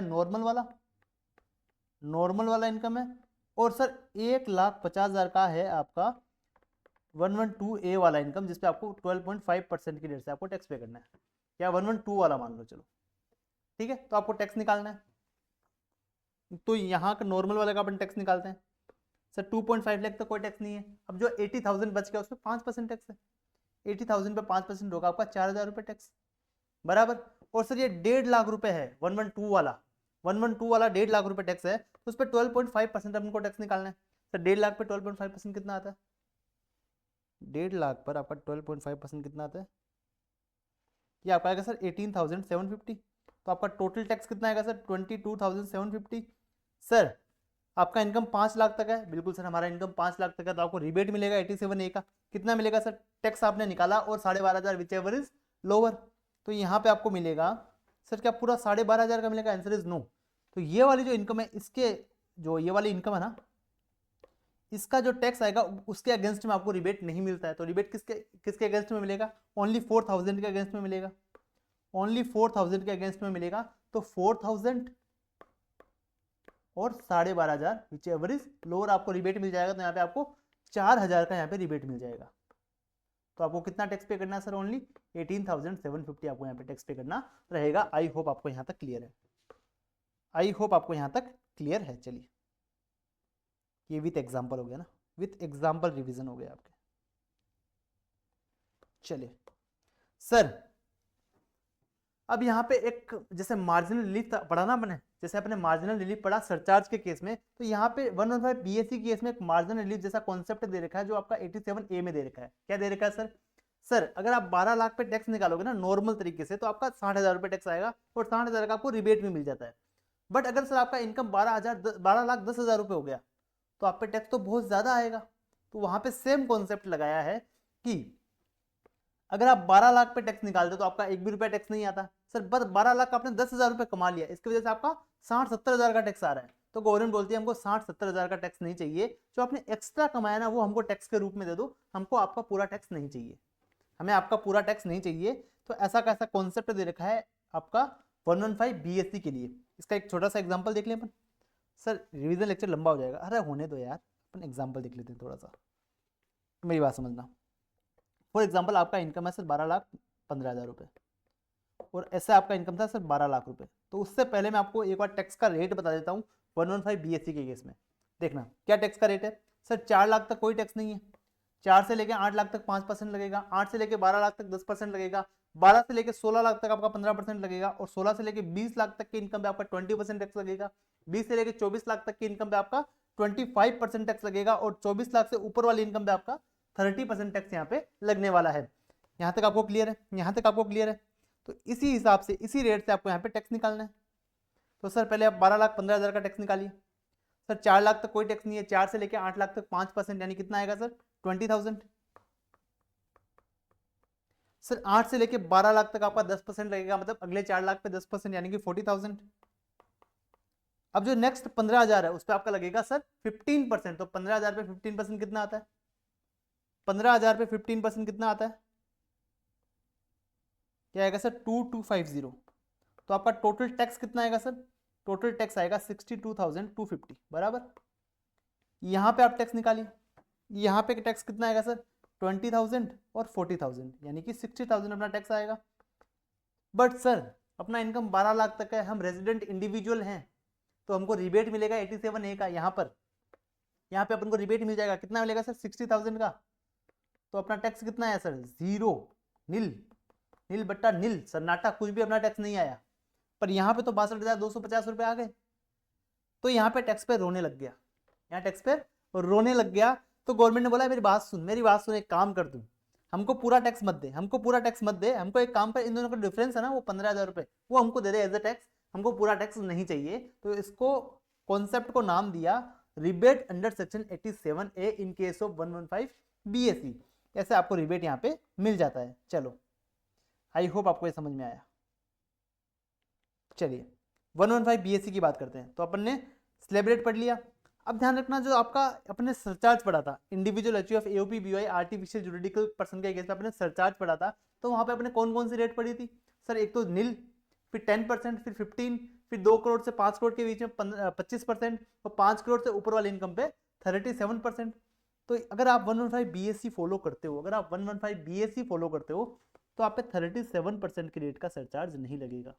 नॉर्मल वाला इनकम है। और सर 1,50,000 का है आपका 112A वाला इनकम, जिसपे आपको 12.5% की रेट से आपको टैक्स पे करना है, या 112 वाला मान लो। चलो ठीक है, तो आपको टैक्स निकालना है। तो यहाँ का नॉर्मल वाले का अपन टैक्स निकालते हैं। सर 2.5 लाख तक कोई टैक्स नहीं है। अब जो 80,000 बच गया उसमें 5% टैक्स है। 80,000 पे 5% होगा आपका 4,000 रुपये टैक्स, बराबर। और सर ये 1.5 लाख रुपए है, 112 वाला, 112 वाला 1.5 लाख रुपए टैक्स है, तो उस पर 12.5% हमको टैक्स निकालना है। सर 1.5 लाख पे 12.5% कितना आता है? 1.5 लाख पर आपका 12.5% कितना आता है? ये आपका आएगा सर 18,750। तो आपका टोटल टैक्स कितना आएगा सर? 22,750। सर आपका इनकम 5 लाख तक है, बिल्कुल सर हमारा इनकम 5 लाख तक है, तो आपको रिबेट मिलेगा 87A का। कितना मिलेगा सर? टैक्स आपने निकाला और 12,500 विच एवर इज लोअर, तो यहाँ पे आपको मिलेगा सर क्या पूरा 12,500 का मिलेगा? Answer is no. तो ये वाली जो इनकम है, इसके जो ये वाली इनकम है ना, इसका जो टैक्स आएगा उसके अगेंस्ट में आपको रिबेट नहीं मिलता है। तो रिबेट किसके किसके अगेंस्ट में मिलेगा? ओनली 4,000 के अगेंस्ट में मिलेगा, ओनली 4,000 के अगेंस्ट में मिलेगा। तो 4,000 और 12,500 विच एवर इज लोअर आपको रिबेट मिल जाएगा। तो यहाँ पे आपको 4,000 का यहाँ पे रिबेट मिल जाएगा। तो आपको कितना टैक्स पे करना है सर? ओनली 18,750 आपको यहाँ पे टैक्स पे करना रहेगा। आई होप आपको यहाँ तक क्लियर है, आई होप आपको यहाँ तक क्लियर है। चलिए ये विथ एग्जाम्पल हो गया ना, विथ एग्जाम्पल रिविजन हो गया आपके। चलिए सर अब यहाँ पे एक जैसे मार्जिनल रिलीफ पढ़ा ना अपने, जैसे अपने मार्जिनल रिलीफ पढ़ा सरचार्ज के केस में, तो यहाँ पे 115 बीएससी केस में एक मार्जिनल रिलीफ जैसा कॉन्सेप्ट दे रखा है जो आपका 87A में दे रखा है। क्या दे रखा है सर? सर अगर आप 12 लाख पे टैक्स निकालोगे ना नॉर्मल तरीके से, तो आपका 60,000 रुपये टैक्स आएगा और 60,000 का आपको रिबेट भी मिल जाता है। बट अगर सर आपका इनकम 12,10,000 रुपये हो गया, तो आप पे टैक्स तो बहुत ज्यादा आएगा। तो वहां पे सेम कॉन्सेप्ट लगाया है कि अगर आप 12 लाख पे टैक्स निकालते तो आपका 1 भी रुपया टैक्स नहीं आता। सर बस 12 लाख आपने 10,000 रुपये कमा लिया, इसकी वजह से आपका 60-70 हज़ार का टैक्स आ रहा है। तो गवर्नमेंट बोलती है हमको 60-70 हज़ार का टैक्स नहीं चाहिए, जो आपने एक्स्ट्रा कमाया ना वो हमको टैक्स के रूप में दे दो, हमको आपका पूरा टैक्स नहीं चाहिए, हमें आपका पूरा टैक्स नहीं चाहिए। तो ऐसा कैसा कॉन्सेप्ट दे रखा है आपका 115 बीएससी के लिए। इसका एक छोटा सा एग्जाम्पल देख लें अपन। सर रिवीजन लेक्चर लंबा हो जाएगा, अरे होने दो यार, अपन एग्जाम्पल देख लेते हैं थोड़ा सा, मेरी बात समझना। फॉर एग्जाम्पल आपका इनकम है सर 12,15,000 रुपये, और ऐसे आपका इनकम था सर 12 लाख रुपए। तो उससे पहले मैं आपको एक बार टैक्स का रेट बता देता हूँ 115 बीएससी के केस में। देखना क्या टैक्स का रेट है। सर 4 लाख तक कोई टैक्स नहीं है, 4 से लेके 8 लाख तक 5% लगेगा, 8 से लेके 12 लाख तक 10% लगेगा, 12 से लेके 16 लाख तक आपका 15% लगेगा, और 16 से लेके 20 लाख तक की इनकम पे आपका 20% टैक्स लगेगा, 20 से लेके 24 लाख तक की इनकम पे आपका 25% टैक्स लगेगा, और 24 लाख से ऊपर वाली इनकम पे आपका 30% टैक्स यहाँ पे लगने वाला है। यहाँ तक आपको क्लियर है? यहाँ तक आपको क्लियर है? तो इसी हिसाब से इसी रेट से आपको यहाँ पे टैक्स निकालना है। तो सर पहले आप 12,15,000 का टैक्स निकालिए। सर 4 लाख तक कोई टैक्स नहीं है, 4 से लेके 8 लाख तक 5%, यानी कितना आएगा सर? 20,000। सर 8 से लेके 12 लाख तक आपका 10% लगेगा, मतलब अगले 4 लाख पे 10%, यानी कि 40,000। अब जो नेक्स्ट 15,000 है उस पर आपका लगेगा सर 15%। तो 15,000 पे 15% कितना आता है? 15,000 पे 15% कितना आता है? क्या आएगा सर? 2250। तो आपका टोटल टैक्स कितना आएगा सर? टोटल टैक्स आएगा 62,250, बराबर। यहाँ पे आप टैक्स निकालिए, यहाँ पे टैक्स कितना आएगा सर? 20,000 और 40,000, यानी कि 60,000 अपना टैक्स आएगा। बट सर अपना इनकम 12 लाख तक है, हम रेजिडेंट इंडिविजुअल हैं, तो हमको रिबेट मिलेगा 87A का। यहाँ पे अपन को रिबेट मिल जाएगा, कितना मिलेगा सर? 60,000 का। तो अपना टैक्स कितना है सर? 0, नील बट्टा नील, सन्नाटा, कुछ भी अपना टैक्स नहीं आया। पर यहाँ पे तो 62,250 रुपए आ गए। तो यहाँ पे टैक्स पे रोने लग गया, यहाँ टैक्स पे रोने लग गया। तो गवर्नमेंट ने बोला मेरी बात सुन, एक काम कर, तू हमको पूरा टैक्स मत दे, हमको एक काम पर, इन दोनों का डिफरेंस है ना वो 15,000 रुपए, वो हमको दे दे एज अ टैक्स, हमको पूरा टैक्स नहीं चाहिए। तो इसको कॉन्सेप्ट को नाम दिया rebate under section 87A in case of 115 BSc. ऐसे आपको रिबेट यहाँ पे मिल जाता है। चलो आई होप आपको ये समझ में आया। चलिए 115 बीएससी की बात करते हैं। तो अपन ने स्लैब रेट पढ़ लिया। अब ध्यान रखना जो आपका अपने सरचार्ज पढ़ा था, individual HU of AOP BOI artificial juridical person के केस में अपने सरचार्ज पढ़ा था। तो वहां पे अपने कौन कौन सी रेट पढ़ी थी सर? एक तो नील, फिर 10%, फिर 15, फिर 2 करोड़ से 5 करोड़ के बीच में 25%, और 5 करोड़ से ऊपर वाले इनकम पे 37%। तो अगर आप 115 बीएससी फॉलो करते हो, तो आप पे 37% की रेट का सरचार्ज नहीं लगेगा।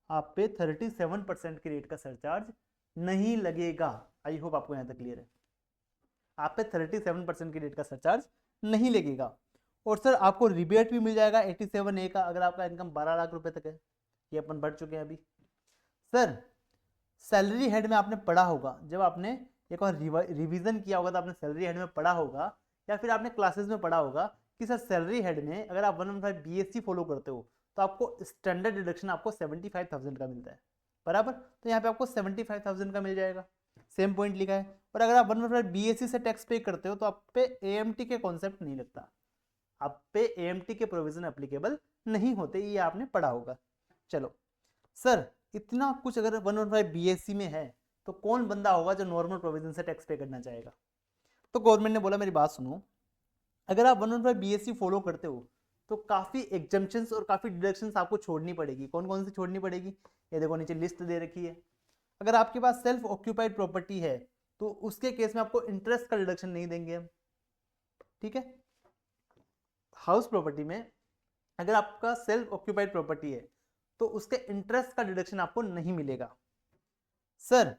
आप पे 37% के रेट का सरचार्ज नहीं लगेगा। आई होप आपको यहाँ तक क्लियर है। आप पे 37% की रेट का सरचार्ज नहीं लगेगा। और सर आपको रिबेट भी मिल जाएगा 87A का, अगर आपका इनकम 12 लाख रुपए तक है। ये अपन बढ़ चुके हैं अभी। सर सैलरी हेड में आपने पढ़ा होगा, जब आपने एक बार रिवीजन किया होगा तो आपने सैलरी हेड में पढ़ा होगा, या फिर आपने क्लासेस में पढ़ा होगा कि सर सैलरी हेड में अगर आप 115 BSc फॉलो करते हो तो आपको स्टैंडर्ड डिडक्शन आपको 75,000 का मिलता है, बराबर। तो यहाँ पे आपको 75,000 का मिल जाएगा, सेम पॉइंट लिखा है। और अगर आप 115 BSc से टैक्स पे करते हो तो आप पे AMT के कॉन्सेप्ट नहीं लगता, आप पे AMT के प्रोविजन एप्लीकेबल नहीं होते, ये आपने पढ़ा होगा। चलो सर इतना कुछ अगर 115 BSc में है तो कौन बंदा होगा जो नॉर्मल प्रोविजन से टैक्स पे करना चाहेगा। तो गवर्नमेंट ने बोला मेरी बात सुनो, अगर आप 115 BSc फॉलो करते हो तो काफी एग्जम्पशंस और काफी डिडक्शंस आपको छोड़नी पड़ेगी। कौन कौन सी छोड़नी पड़ेगी, ये देखो नीचे लिस्ट दे रखी है। अगर आपके पास सेल्फ ऑक्यूपाइड प्रॉपर्टी है तो उसके केस में आपको इंटरेस्ट का डिडक्शन नहीं देंगे हम, ठीक है। हाउस प्रॉपर्टी में अगर आपका सेल्फ ऑक्यूपाइड प्रॉपर्टी है तो उसके इंटरेस्ट का डिडक्शन आपको नहीं मिलेगा। सर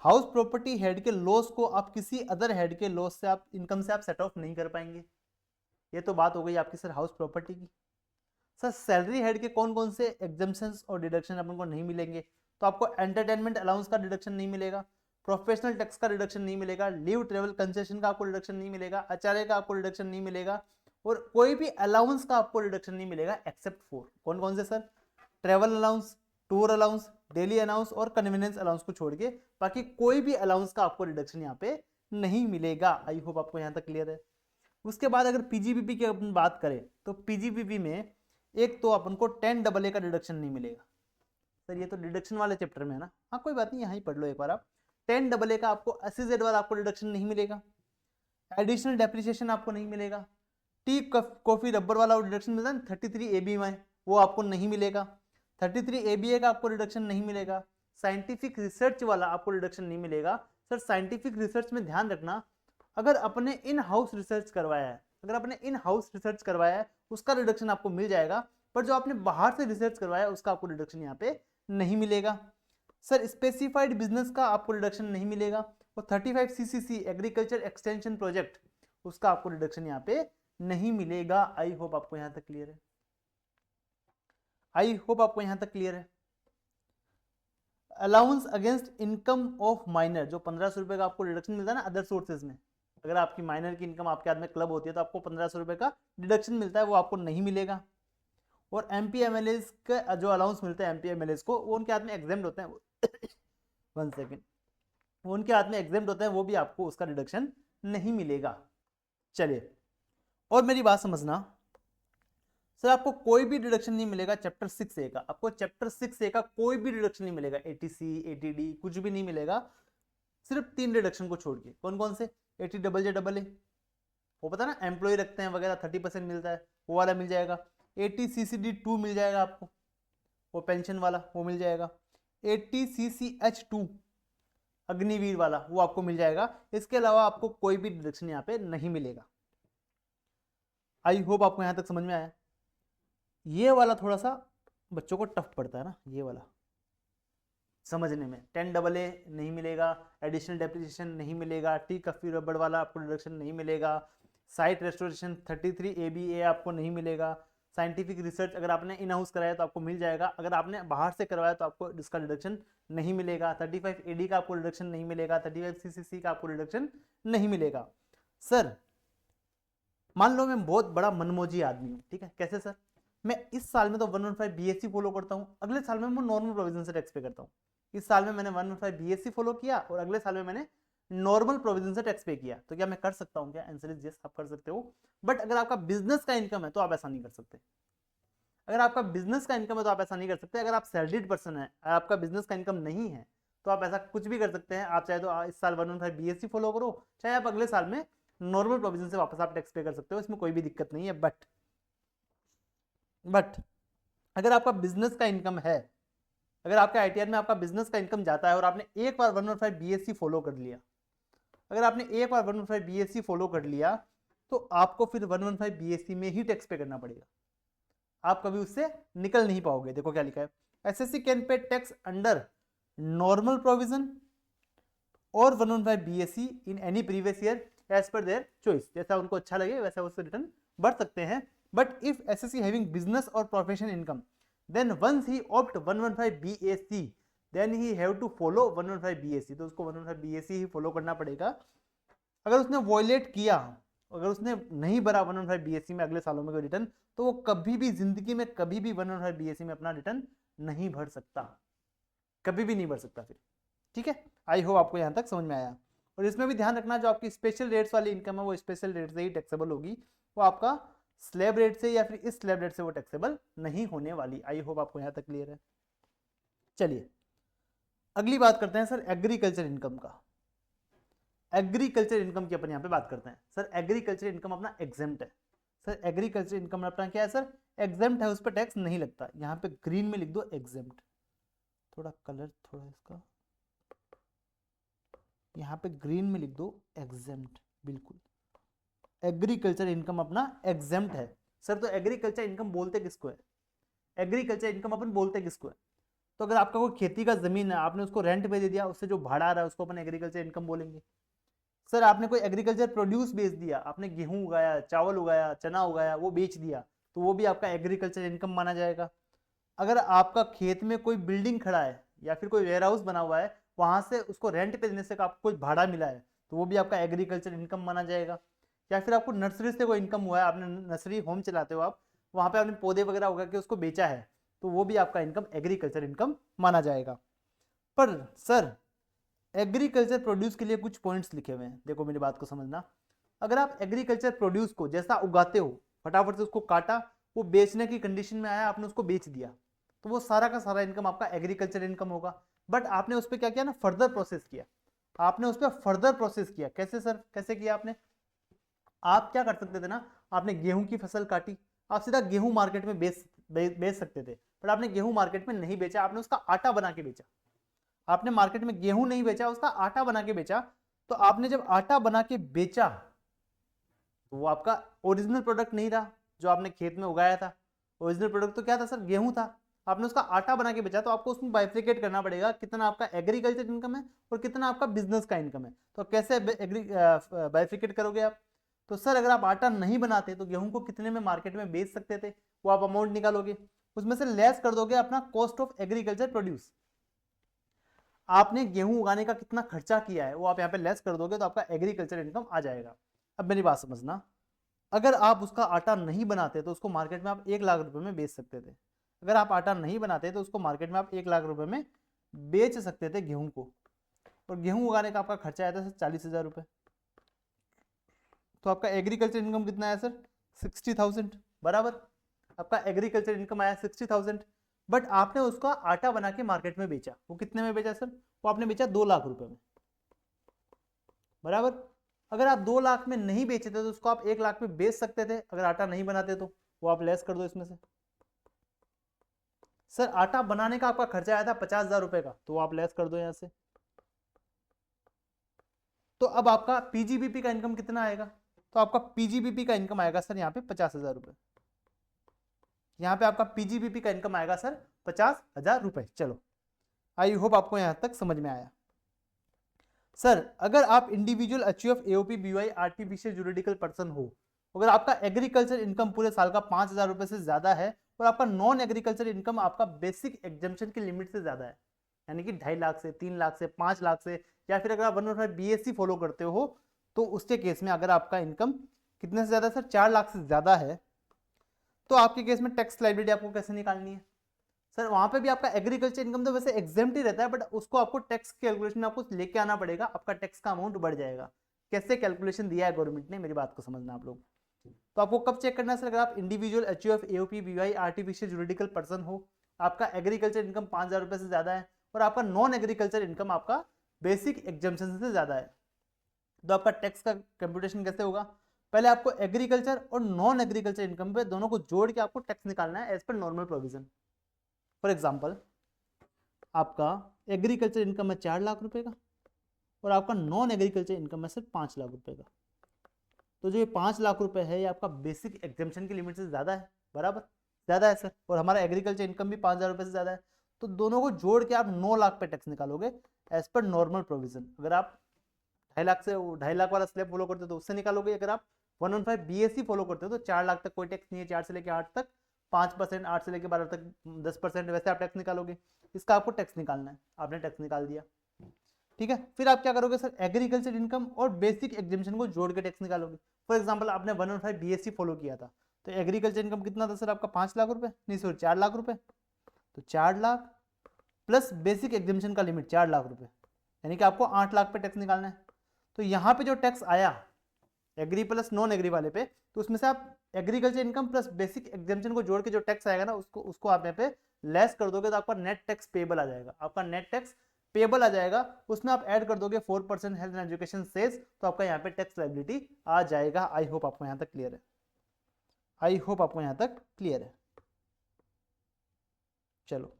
हाउस प्रॉपर्टी हेड के लॉस को आप किसी अदर हेड के लॉस से आप इनकम से आप सेट ऑफ नहीं कर पाएंगे। ये तो बात हो गई आपकी सर हाउस प्रॉपर्टी की। सर सैलरी हेड के कौन कौन से एग्जम्पशंस और डिडक्शन अपन को नहीं मिलेंगे, तो आपको एंटरटेनमेंट अलाउंस का डिडक्शन नहीं मिलेगा, प्रोफेशनल टैक्स का डिडक्शन नहीं मिलेगा, लीव ट्रेवल कंसेशन का आपको डिडक्शन नहीं मिलेगा, आचार्य का आपको डिडक्शन नहीं मिलेगा, और कोई भी अलाउंस का आपको डिडक्शन नहीं मिलेगा एक्सेप्ट फॉर कौन कौन से sir, travel allowance, tour allowance, daily allowance और कन्वीनियंस अलाउंस को छोड़ के बाकी कोई भी अलाउंस का आपको डिडक्शन यहाँ पे नहीं मिलेगा। आई होप आपको यहाँ तक क्लियर है। उसके बाद अगर पीजीबीपी की अपन बात करें तो पीजीबीपी में एक तो अपन को 10AA का डिडक्शन नहीं मिलेगा। सर ये तो डिडक्शन वाले चैप्टर में है ना, हाँ कोई बात नहीं, यहाँ ही पढ़ लो एक बार आप। 10AA का आपको 80Z वाला आपको डिडक्शन नहीं मिलेगा, एडिशनल डेप्रिसिएशन आपको नहीं मिलेगा, टी कॉफी रबर वाला डिडक्शन मिलता है 33AB में, वो आपको नहीं मिलेगा, 33ABA का आपको डिडक्शन नहीं मिलेगा, साइंटिफिक रिसर्च वाला आपको डिडक्शन नहीं मिलेगा। सर साइंटिफिक रिसर्च में ध्यान रखना, अगर अपने इन हाउस रिसर्च करवाया है, अगर अपने इन हाउस रिसर्च करवाया है उसका रिडक्शन आपको मिल जाएगा, पर जो आपने बाहर से रिसर्च करवाया उसका आपको रिडक्शन यहाँ पे नहीं मिलेगा। सर स्पेसिफाइड बिजनेस का आपको रिडक्शन नहीं मिलेगा, और 35CCC एग्रीकल्चर एक्सटेंशन प्रोजेक्ट उसका आपको रिडक्शन यहाँ पे नहीं मिलेगा। आई होप आपको यहाँ तक क्लियर है। आई होप आपको यहाँ तक क्लियर है। Allowance against income of minor, जो 1500 रुपए का आपको रिडक्शन मिलता है ना अदर सोर्सेज में, अगर आपकी माइनर की इनकम आपके हाथ में क्लब होती है तो आपको 1500 रुपए का डिडक्शन मिलता है, वो आपको नहीं मिलेगा। और MP-MLAs का जो अलाउंस मिलता है MP-MLAs को, वो उनके हाथ में एग्जेम्प्ट होते हैं 1 सेकेंड, वो उनके हाथ में एग्जेम्प्ट होते हैं, वो भी आपको उसका डिडक्शन नहीं मिलेगा। चलिए और मेरी बात समझना, सर आपको कोई भी डिडक्शन नहीं मिलेगा चैप्टर 6A का, आपको चैप्टर 6A का कोई भी डिडक्शन नहीं मिलेगा, ATC ATD कुछ भी नहीं मिलेगा, सिर्फ 3 डिडक्शन को छोड़ के। कौन कौन से, ATJJAA वो पता ना एम्प्लॉय रखते हैं वगैरह 30% मिलता है, वो वाला मिल जाएगा। ATCCD2 मिल जाएगा आपको, वो पेंशन वाला वो मिल जाएगा। ATCCH2 अग्निवीर वाला वो आपको मिल जाएगा। इसके अलावा आपको कोई भी डिडक्शन यहाँ पे नहीं मिलेगा। आई होप आपको यहाँ तक समझ में आया। ये वाला थोड़ा सा बच्चों को टफ पड़ता है ना, ये वाला समझने में। 10AA नहीं मिलेगा, एडिशनल डेप्रिसिएशन नहीं मिलेगा, टी कॉफी रबड़ वाला आपको डिडक्शन नहीं मिलेगा, साइट रेस्टोरेशन 33ABA आपको नहीं मिलेगा, साइंटिफिक रिसर्च अगर आपने इन हाउस कराया तो आपको मिल जाएगा, अगर आपने बाहर से करवाया तो आपको इसका डिडक्शन नहीं मिलेगा, 35AD का आपको डिडक्शन नहीं मिलेगा, 35CCC का आपको डिडक्शन नहीं मिलेगा। सर मान लो मैं बहुत बड़ा मनमोजी आदमी हूँ, ठीक है, कैसे सर, मैं इस साल में तो 115 BSc फॉलो करता हूँ, अगले साल में मैं नॉर्मल प्रोविजन से टैक्स पे करता हूँ। इस साल में मैंने 115 BSc फॉलो किया और अगले साल में मैंने नॉर्मल प्रोविजन से टैक्स पे किया, तो क्या मैं कर सकता हूँ क्या? आंसर इज यस, आप कर सकते हो। बट अगर आपका बिजनेस का इनकम है तो आप ऐसा नहीं कर सकते। अगर आपका बिजनेस का इनकम है तो आप ऐसा नहीं कर सकते। अगर आप सैलरीड पर्सन है, आपका बिजनेस का इनकम नहीं है, तो आप ऐसा कुछ भी कर सकते हैं। आप चाहे तो इस साल 115 BSc फॉलो करो, चाहे आप अगले साल में नॉर्मल प्रोविजन से वापस आप टैक्स पे कर सकते हो, इसमें कोई भी दिक्कत नहीं है। बट अगर आपका बिजनेस का इनकम है, अगर आपका ITR में आपका बिजनेस का इनकम जाता है और आपने एक बार 115 BSc फॉलो कर लिया, अगर आपने एक बार 115 BSc फॉलो कर लिया तो आपको फिर 115 BSc में ही टैक्स पे करना पड़ेगा, आप कभी उससे निकल नहीं पाओगे। देखो क्या लिखा है, SSC can pay tax under normal provision और 115 BSC in any previous year as per their choice, जैसा उनको अच्छा लगे वैसा उससे रिटर्न भर सकते हैं। But if assessee having business और professional income then once he opt 115 BSC then he have to follow 115 BSC, तो उसको 115 बीएससी ही फॉलो करना पड़ेगा। अगर उसने वॉयलेट किया, अगर उसने नहीं भरा 115 बीएससी में अगले सालों में कोई रिटर्न, तो वो कभी भी जिंदगी में कभी भी 115 बीएससी में अपना रिटर्न नहीं भर सकता, कभी भी नहीं भर सकता फिर। ठीक है, आई होप आपको यहाँ तक समझ में आया। और इसमें भी ध्यान रखना जो आपकी स्पेशल रेट्स वाली इनकम है वो स्पेशल रेट से ही टैक्सेबल होगी, वो आपका स्लैब रेट से या फिर इस स्लैब रेट से वो टैक्सेबल नहीं होने वाली। आई होप आपको यहाँ तक क्लियर है। चलिए अगली बात करते हैं सर एग्रीकल्चर इनकम का। एग्रीकल्चर इनकम की अपन यहाँ पे बात करते हैं। सर एग्रीकल्चर इनकम अपना एग्जेम्प्ट है। सर एग्रीकल्चर इनकम अपना क्या है सर, एग्जेम्प्ट है, उस पर टैक्स नहीं लगता। यहाँ पे ग्रीन में लिख दो एग्जेम्प्ट, थोड़ा कलर थोड़ा इसका, यहाँ पे ग्रीन में लिख दो एग्जेम्प्ट, बिल्कुल एग्रीकल्चर इनकम अपना एग्जेम्प्ट है। सर तो एग्रीकल्चर इनकम बोलते किसको है, एग्रीकल्चर इनकम अपन बोलते किसको है? तो अगर आपका कोई खेती का जमीन है, आपने उसको रेंट पे दे दिया, उससे जो भाड़ा आ रहा है उसको अपन एग्रीकल्चर इनकम बोलेंगे। सर आपने कोई एग्रीकल्चर प्रोड्यूस बेच दिया, आपने गेहूं उगाया, चावल उगाया, चना उगाया, वो बेच दिया, तो वो भी आपका एग्रीकल्चर इनकम माना जाएगा। अगर आपका खेत में कोई बिल्डिंग खड़ा है या फिर कोई वेयर हाउस बना हुआ है, वहां से उसको रेंट पे देने से आपको कुछ भाड़ा मिला है, तो वो भी आपका एग्रीकल्चर इनकम माना जाएगा। या फिर आपको नर्सरी से कोई इनकम हुआ है, आपने नर्सरी होम चलाते हो आप, वहां पे आपने पौधे वगैरह उगा के उसको बेचा है, तो वो भी आपका इनकम एग्रीकल्चर इनकम माना जाएगा। पर सर एग्रीकल्चर प्रोड्यूस के लिए कुछ पॉइंट्स लिखे हुए हैं, देखो मेरी बात को समझना। अगर आप एग्रीकल्चर प्रोड्यूस को जैसा उगाते हो, फटाफट से उसको काटा, वो बेचने की कंडीशन में आया, आपने उसको बेच दिया, तो वो सारा का सारा इनकम आपका एग्रीकल्चर इनकम होगा। बट आपने उस पर क्या किया ना, फर्दर प्रोसेस किया, आपने उस पर फर्दर प्रोसेस किया। कैसे सर, कैसे किया आपने? आप क्या कर सकते थे ना, आपने गेहूं की फसल काटी, आप सीधा गेहूं मार्केट में बेच सकते थे, बट आपने गेहूं मार्केट में नहीं बेचा, आपने उसका आटा बना के बेचा। आपने मार्केट में गेहूं नहीं बेचा, उसका आटा बना के बेचा। तो आपने जब आटा बना के बेचा तो वो आपका ओरिजिनल प्रोडक्ट नहीं रहा जो आपने खेत में उगाया था। ओरिजिनल प्रोडक्ट तो क्या था सर, गेहूं था, आपने उसका आटा बना के बेचा। तो आपको उसमें बाइफ्रिकेट करना पड़ेगा, कितना आपका एग्रीकल्चर इनकम है और कितना आपका बिजनेस का इनकम है। तो कैसे बाइफ्रिकेट करोगे आप? तो सर अगर आप आटा नहीं बनाते तो गेहूं को कितने में मार्केट में बेच सकते थे, वो आप अमाउंट निकालोगे, उसमें से लेस कर दोगे अपना कॉस्ट ऑफ एग्रीकल्चर प्रोड्यूस। आपने गेहूं उगाने का कितना खर्चा किया है वो आप यहाँ पे लेस कर दोगे, तो आपका एग्रीकल्चर इनकम आ जाएगा। अब मेरी बात समझना, अगर आप उसका आटा नहीं बनाते तो उसको मार्केट में आप 1 लाख रुपए में बेच सकते थे। अगर आप आटा नहीं बनाते तो उसको मार्केट में आप 1 लाख रुपए में बेच सकते थे गेहूं को, और गेहूं उगाने का आपका खर्चा आया था सर 40,000 रुपए। तो आपका एग्रीकल्चर इनकम कितना आया सर, 60,000, बराबर। आपका एग्रीकल्चर इनकम आया 60,000, बट आपने उसका आटा बना के मार्केट में बेचा। वो कितने में बेचा सर, वो आपने बेचा 2 लाख रुपए में, बराबर। अगर आप 2 लाख में नहीं बेचे थे तो उसको आप 1 लाख में बेच सकते थे अगर आटा नहीं बनाते तो, वो आप लेस कर दो इसमें से। सर आटा बनाने का आपका खर्चा आया था 50,000 रुपए का, तो आप लेस कर दो यहां से। तो अब आपका पीजीबीपी का इनकम कितना आएगा, तो आपका पीजीबीपी का इनकम आएगा सर यहाँ पे 50,000 रुपए। यहाँ पे आपका पीजीबीपी का इनकम आएगा सर 50,000 रुपए। चलो आई होप आपको यहां तक समझ में आया। सर अगर आप individual achieve AOP BY artificial juridical person हो, अगर आपका एग्रीकल्चर इनकम पूरे साल का 5,000 रुपए से ज्यादा है और आपका नॉन एग्रीकल्चर इनकम आपका बेसिक एग्जम्पशन की लिमिट से ज्यादा है, यानी कि 2.5 लाख से 3 लाख से 5 लाख से, या फिर अगर आप 115 बीएससी फॉलो करते हो तो उसके केस में अगर आपका इनकम कितने से ज्यादा सर 4 लाख से ज्यादा है, तो आपके केस में टैक्स लायबिलिटी आपको कैसे निकालनी है? सर वहां पे भी आपका एग्रीकल्चर इनकम तो वैसे एग्जेम्प्ट ही रहता है, बट उसको आपको टैक्स कैलकुलेशन में आपको लेके आना पड़ेगा, आपका टैक्स का अमाउंट बढ़ जाएगा। कैसे कैलकुलेशन दिया है गवर्नमेंट ने, मेरी बात को समझना आप लोग। तो आपको कब चेक करना है सर, अगर आप individual HUF AOP BY artificial juridical person हो, आपका एग्रीकल्चर इनकम 5,000 रुपए से ज्यादा है और आपका नॉन एग्रीकल्चर इनकम आपका बेसिक एग्जम्पशन से ज्यादा है, तो आपका टैक्स का कंप्यूटेशन कैसे होगा? पहले आपको एग्रीकल्चर और नॉन एग्रीकल्चर इनकम पे दोनों को जोड़ के आपको टैक्स निकालना है as per normal provision. For example आपका एग्रीकल्चर इनकम है 4 लाख रुपए का और आपका नॉन एग्रीकल्चर इनकम है सिर्फ 5 लाख रुपए का, तो जो ये 5 लाख रुपए है ये आपका बेसिक एग्जम्पशन की लिमिट से ज्यादा है, बराबर ज्यादा है सर, और हमारा एग्रीकल्चर इनकम भी 5,000 रुपए से ज्यादा है। तो दोनों को जोड़ के आप 9 लाख पे टैक्स निकालोगे एज पर नॉर्मल प्रोविजन। अगर आप 2.5 लाख वाला स्लैब फॉलो करते हो तो उससे निकालोगे। अगर आप 115 BSc फॉलो करते हो तो 4 लाख तक कोई टैक्स नहीं है, 4 से लेकर 8 तक 5%, 8 से लेकर 12 तक 10%, वैसे आप टैक्स निकालोगे। इसका आपको टैक्स निकालना है, आपने टैक्स निकाल दिया, ठीक है। फिर आप क्या करोगे सर, एग्रीकल्चर इनकम और बेसिक एग्जामिशन को जोड़ के टैक्स निकालोगे। फॉर एग्जांपल आपने 115 BSc फॉलो किया था तो एग्रीकल्चर इनकम कितना था सर आपका, 5 लाख रुपए, नहीं सॉरी 4 लाख रुपए। तो 4 लाख प्लस बेसिक एग्जामिशन का लिमिट 4 लाख रुपए, यानी कि आपको 8 लाख पे टैक्स निकालना है। तो यहाँ पे जो टैक्स आया एग्री प्लस नॉन एग्री वाले पे, तो उसमें से आप agriculture income plus basic exemption को जोड़ के जो टैक्स आएगा ना उसको आप यहाँ पे लेस कर दोगे तो आपका नेट टैक्स पेबल आ जाएगा। आपका नेट टैक्स पेबल आ जाएगा, उसमें आप ऐड कर दोगे 4% हेल्थ एंड एजुकेशन सेस, तो आपका यहाँ पे टैक्स लायबिलिटी आ जाएगा। आई होप आपको यहाँ तक क्लियर है, आई होप आपको यहाँ तक क्लियर है। चलो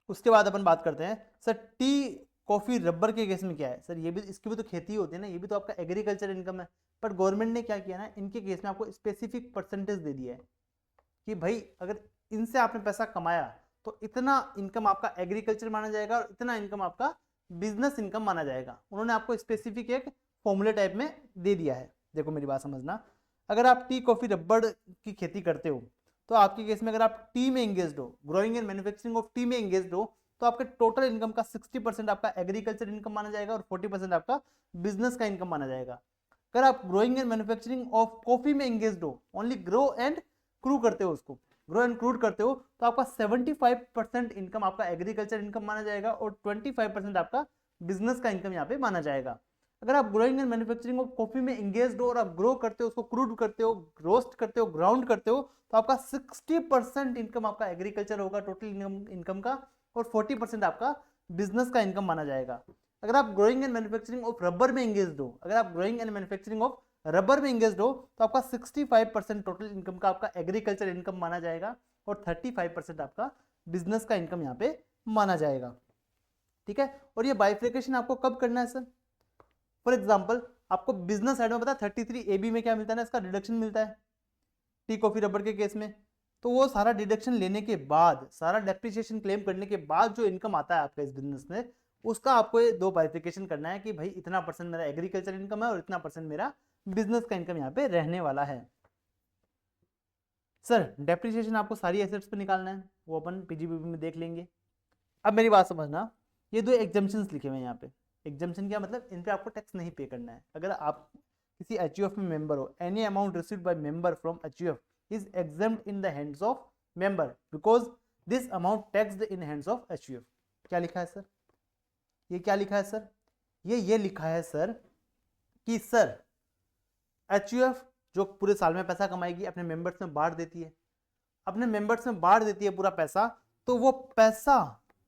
उसके बाद अपन बात करते हैं सर टी कॉफी रबर के केस में क्या है सर, ये भी इसकी भी तो खेती होती है ना, ये भी तो आपका एग्रीकल्चर इनकम है। पर गवर्नमेंट ने क्या किया ना, इनके केस में आपको स्पेसिफिक परसेंटेज दे दिया है कि भाई अगर इनसे आपने पैसा कमाया तो इतना इनकम आपका एग्रीकल्चर माना जाएगा और इतना इनकम आपका बिजनेस इनकम माना जाएगा। उन्होंने आपको स्पेसिफिक एक फॉर्मूले टाइप में दे दिया है। देखो मेरी बात समझना, अगर आप टी कॉफी रबर की खेती करते हो तो आपके केस में अगर आप टी में एंगेज्ड हो, growing and manufacturing of T में एंगेज्ड हो, तो आपके टोटल इनकम का 60% आपका एग्रीकल्चर इनकम माना जाएगा और 40% आपका बिजनेस का इनकम माना जाएगा। अगर आप growing and manufacturing of coffee में एंगेज्ड हो, ओनली ग्रो एंड क्रू करते हो, उसको ग्रो एंड क्रूड करते हो, तो आपका 75% इनकम आपका एग्रीकल्चर इनकम माना जाएगा और 25% आपका बिजनेस का इनकम यहाँ पे माना जाएगा। अगर आप growing and manufacturing of coffee में एंगेज्ड हो और आप ग्रो करते हो, उसको क्रूड करते हो, रोस्ट करते हो, ग्राउंड करते हो, तो आपका 60% इनकम आपका एग्रीकल्चर होगा टोटल इनकम का और 40% आपका बिजनेस का इनकम माना जाएगा। अगर आप growing and manufacturing of rubber में एंगेज्ड हो, अगर आप growing and manufacturing of rubber में एंगेज्ड हो, तो आपका 65% टोटल इनकम का आपका एग्रीकल्चर इनकम माना जाएगा और 35% आपका बिजनेस का इनकम यहाँ पे माना जाएगा, ठीक है। और ये बाइफिकेशन आपको कब करना है सर, फॉर एग्जाम्पल आपको बिजनेस साइड में पता है 33AB में क्या मिलता है ना, इसका डिडक्शन मिलता है टी कॉफी रबर के केस में। तो वो सारा डिडक्शन लेने के बाद, सारा डेप्रिसिएशन क्लेम करने के बाद जो इनकम आता है आपका इस बिजनेस में, उसका आपको ये 2 बाइफिकेशन करना है कि भाई इतना परसेंट मेरा एग्रीकल्चर इनकम है और इतना परसेंट मेरा बिजनेस का इनकम यहाँ पे रहने वाला है। सर डेप्रिसिएशन आपको सारी एसेट्स पे निकालना है, वो अपन पीजीबीपी में देख लेंगे। अब मेरी बात समझना, ये 2 एग्जम्पशंस लिखे हुए हैं यहाँ पे। एग्जम्पशन क्या मतलब, इन पे आपको टैक्स नहीं पे करना है। अगर आप किसी HUF में मेंबर हो, any amount received by member from HUF is exempt in the hands of member because this amount taxed in hands of HUF। क्या लिखा है सर, ये क्या लिखा है सर, ये लिखा है सर कि सर HUF जो पूरे साल में पैसा कमाएगी अपने मेंबर्स में बांट देती है, अपने मेंबर्स में बांट देती है पूरा पैसा, तो वो पैसा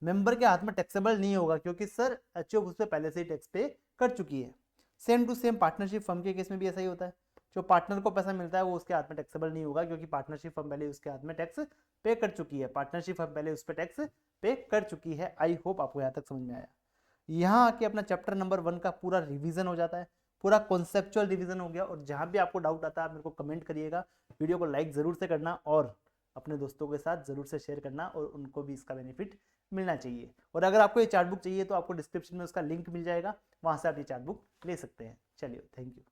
मेंबर के हाथ में टैक्सेबल नहीं होगा क्योंकि सर HUF उस पर पहले से ही टैक्स पे कर चुकी है। Same to same partnership firm के केस में भी ऐसा ही होता है, जो पार्टनर को पैसा मिलता है वो उसके हाथ में टैक्सेबल नहीं होगा क्योंकि पार्टनरशिप फर्म पहले उसके हाथ में टैक्स पे कर चुकी है, पार्टनरशिप फर्म पहले उस पर टैक्स पे कर चुकी है। आई होप आपको यहाँ तक समझ में आया। यहाँ आके अपना चैप्टर नंबर 1 का पूरा रिवीजन हो जाता है, पूरा कॉन्सेप्चुअल रिवीजन हो गया। और जहाँ भी आपको डाउट आता है आप मेरे को कमेंट करिएगा, वीडियो को लाइक ज़रूर से करना और अपने दोस्तों के साथ ज़रूर से शेयर करना और उनको भी इसका बेनिफिट मिलना चाहिए। और अगर आपको ये चार्ट बुक चाहिए तो आपको डिस्क्रिप्शन में उसका लिंक मिल जाएगा, वहाँ से आप ये चार्ट बुक ले सकते हैं। चलिए थैंक यू।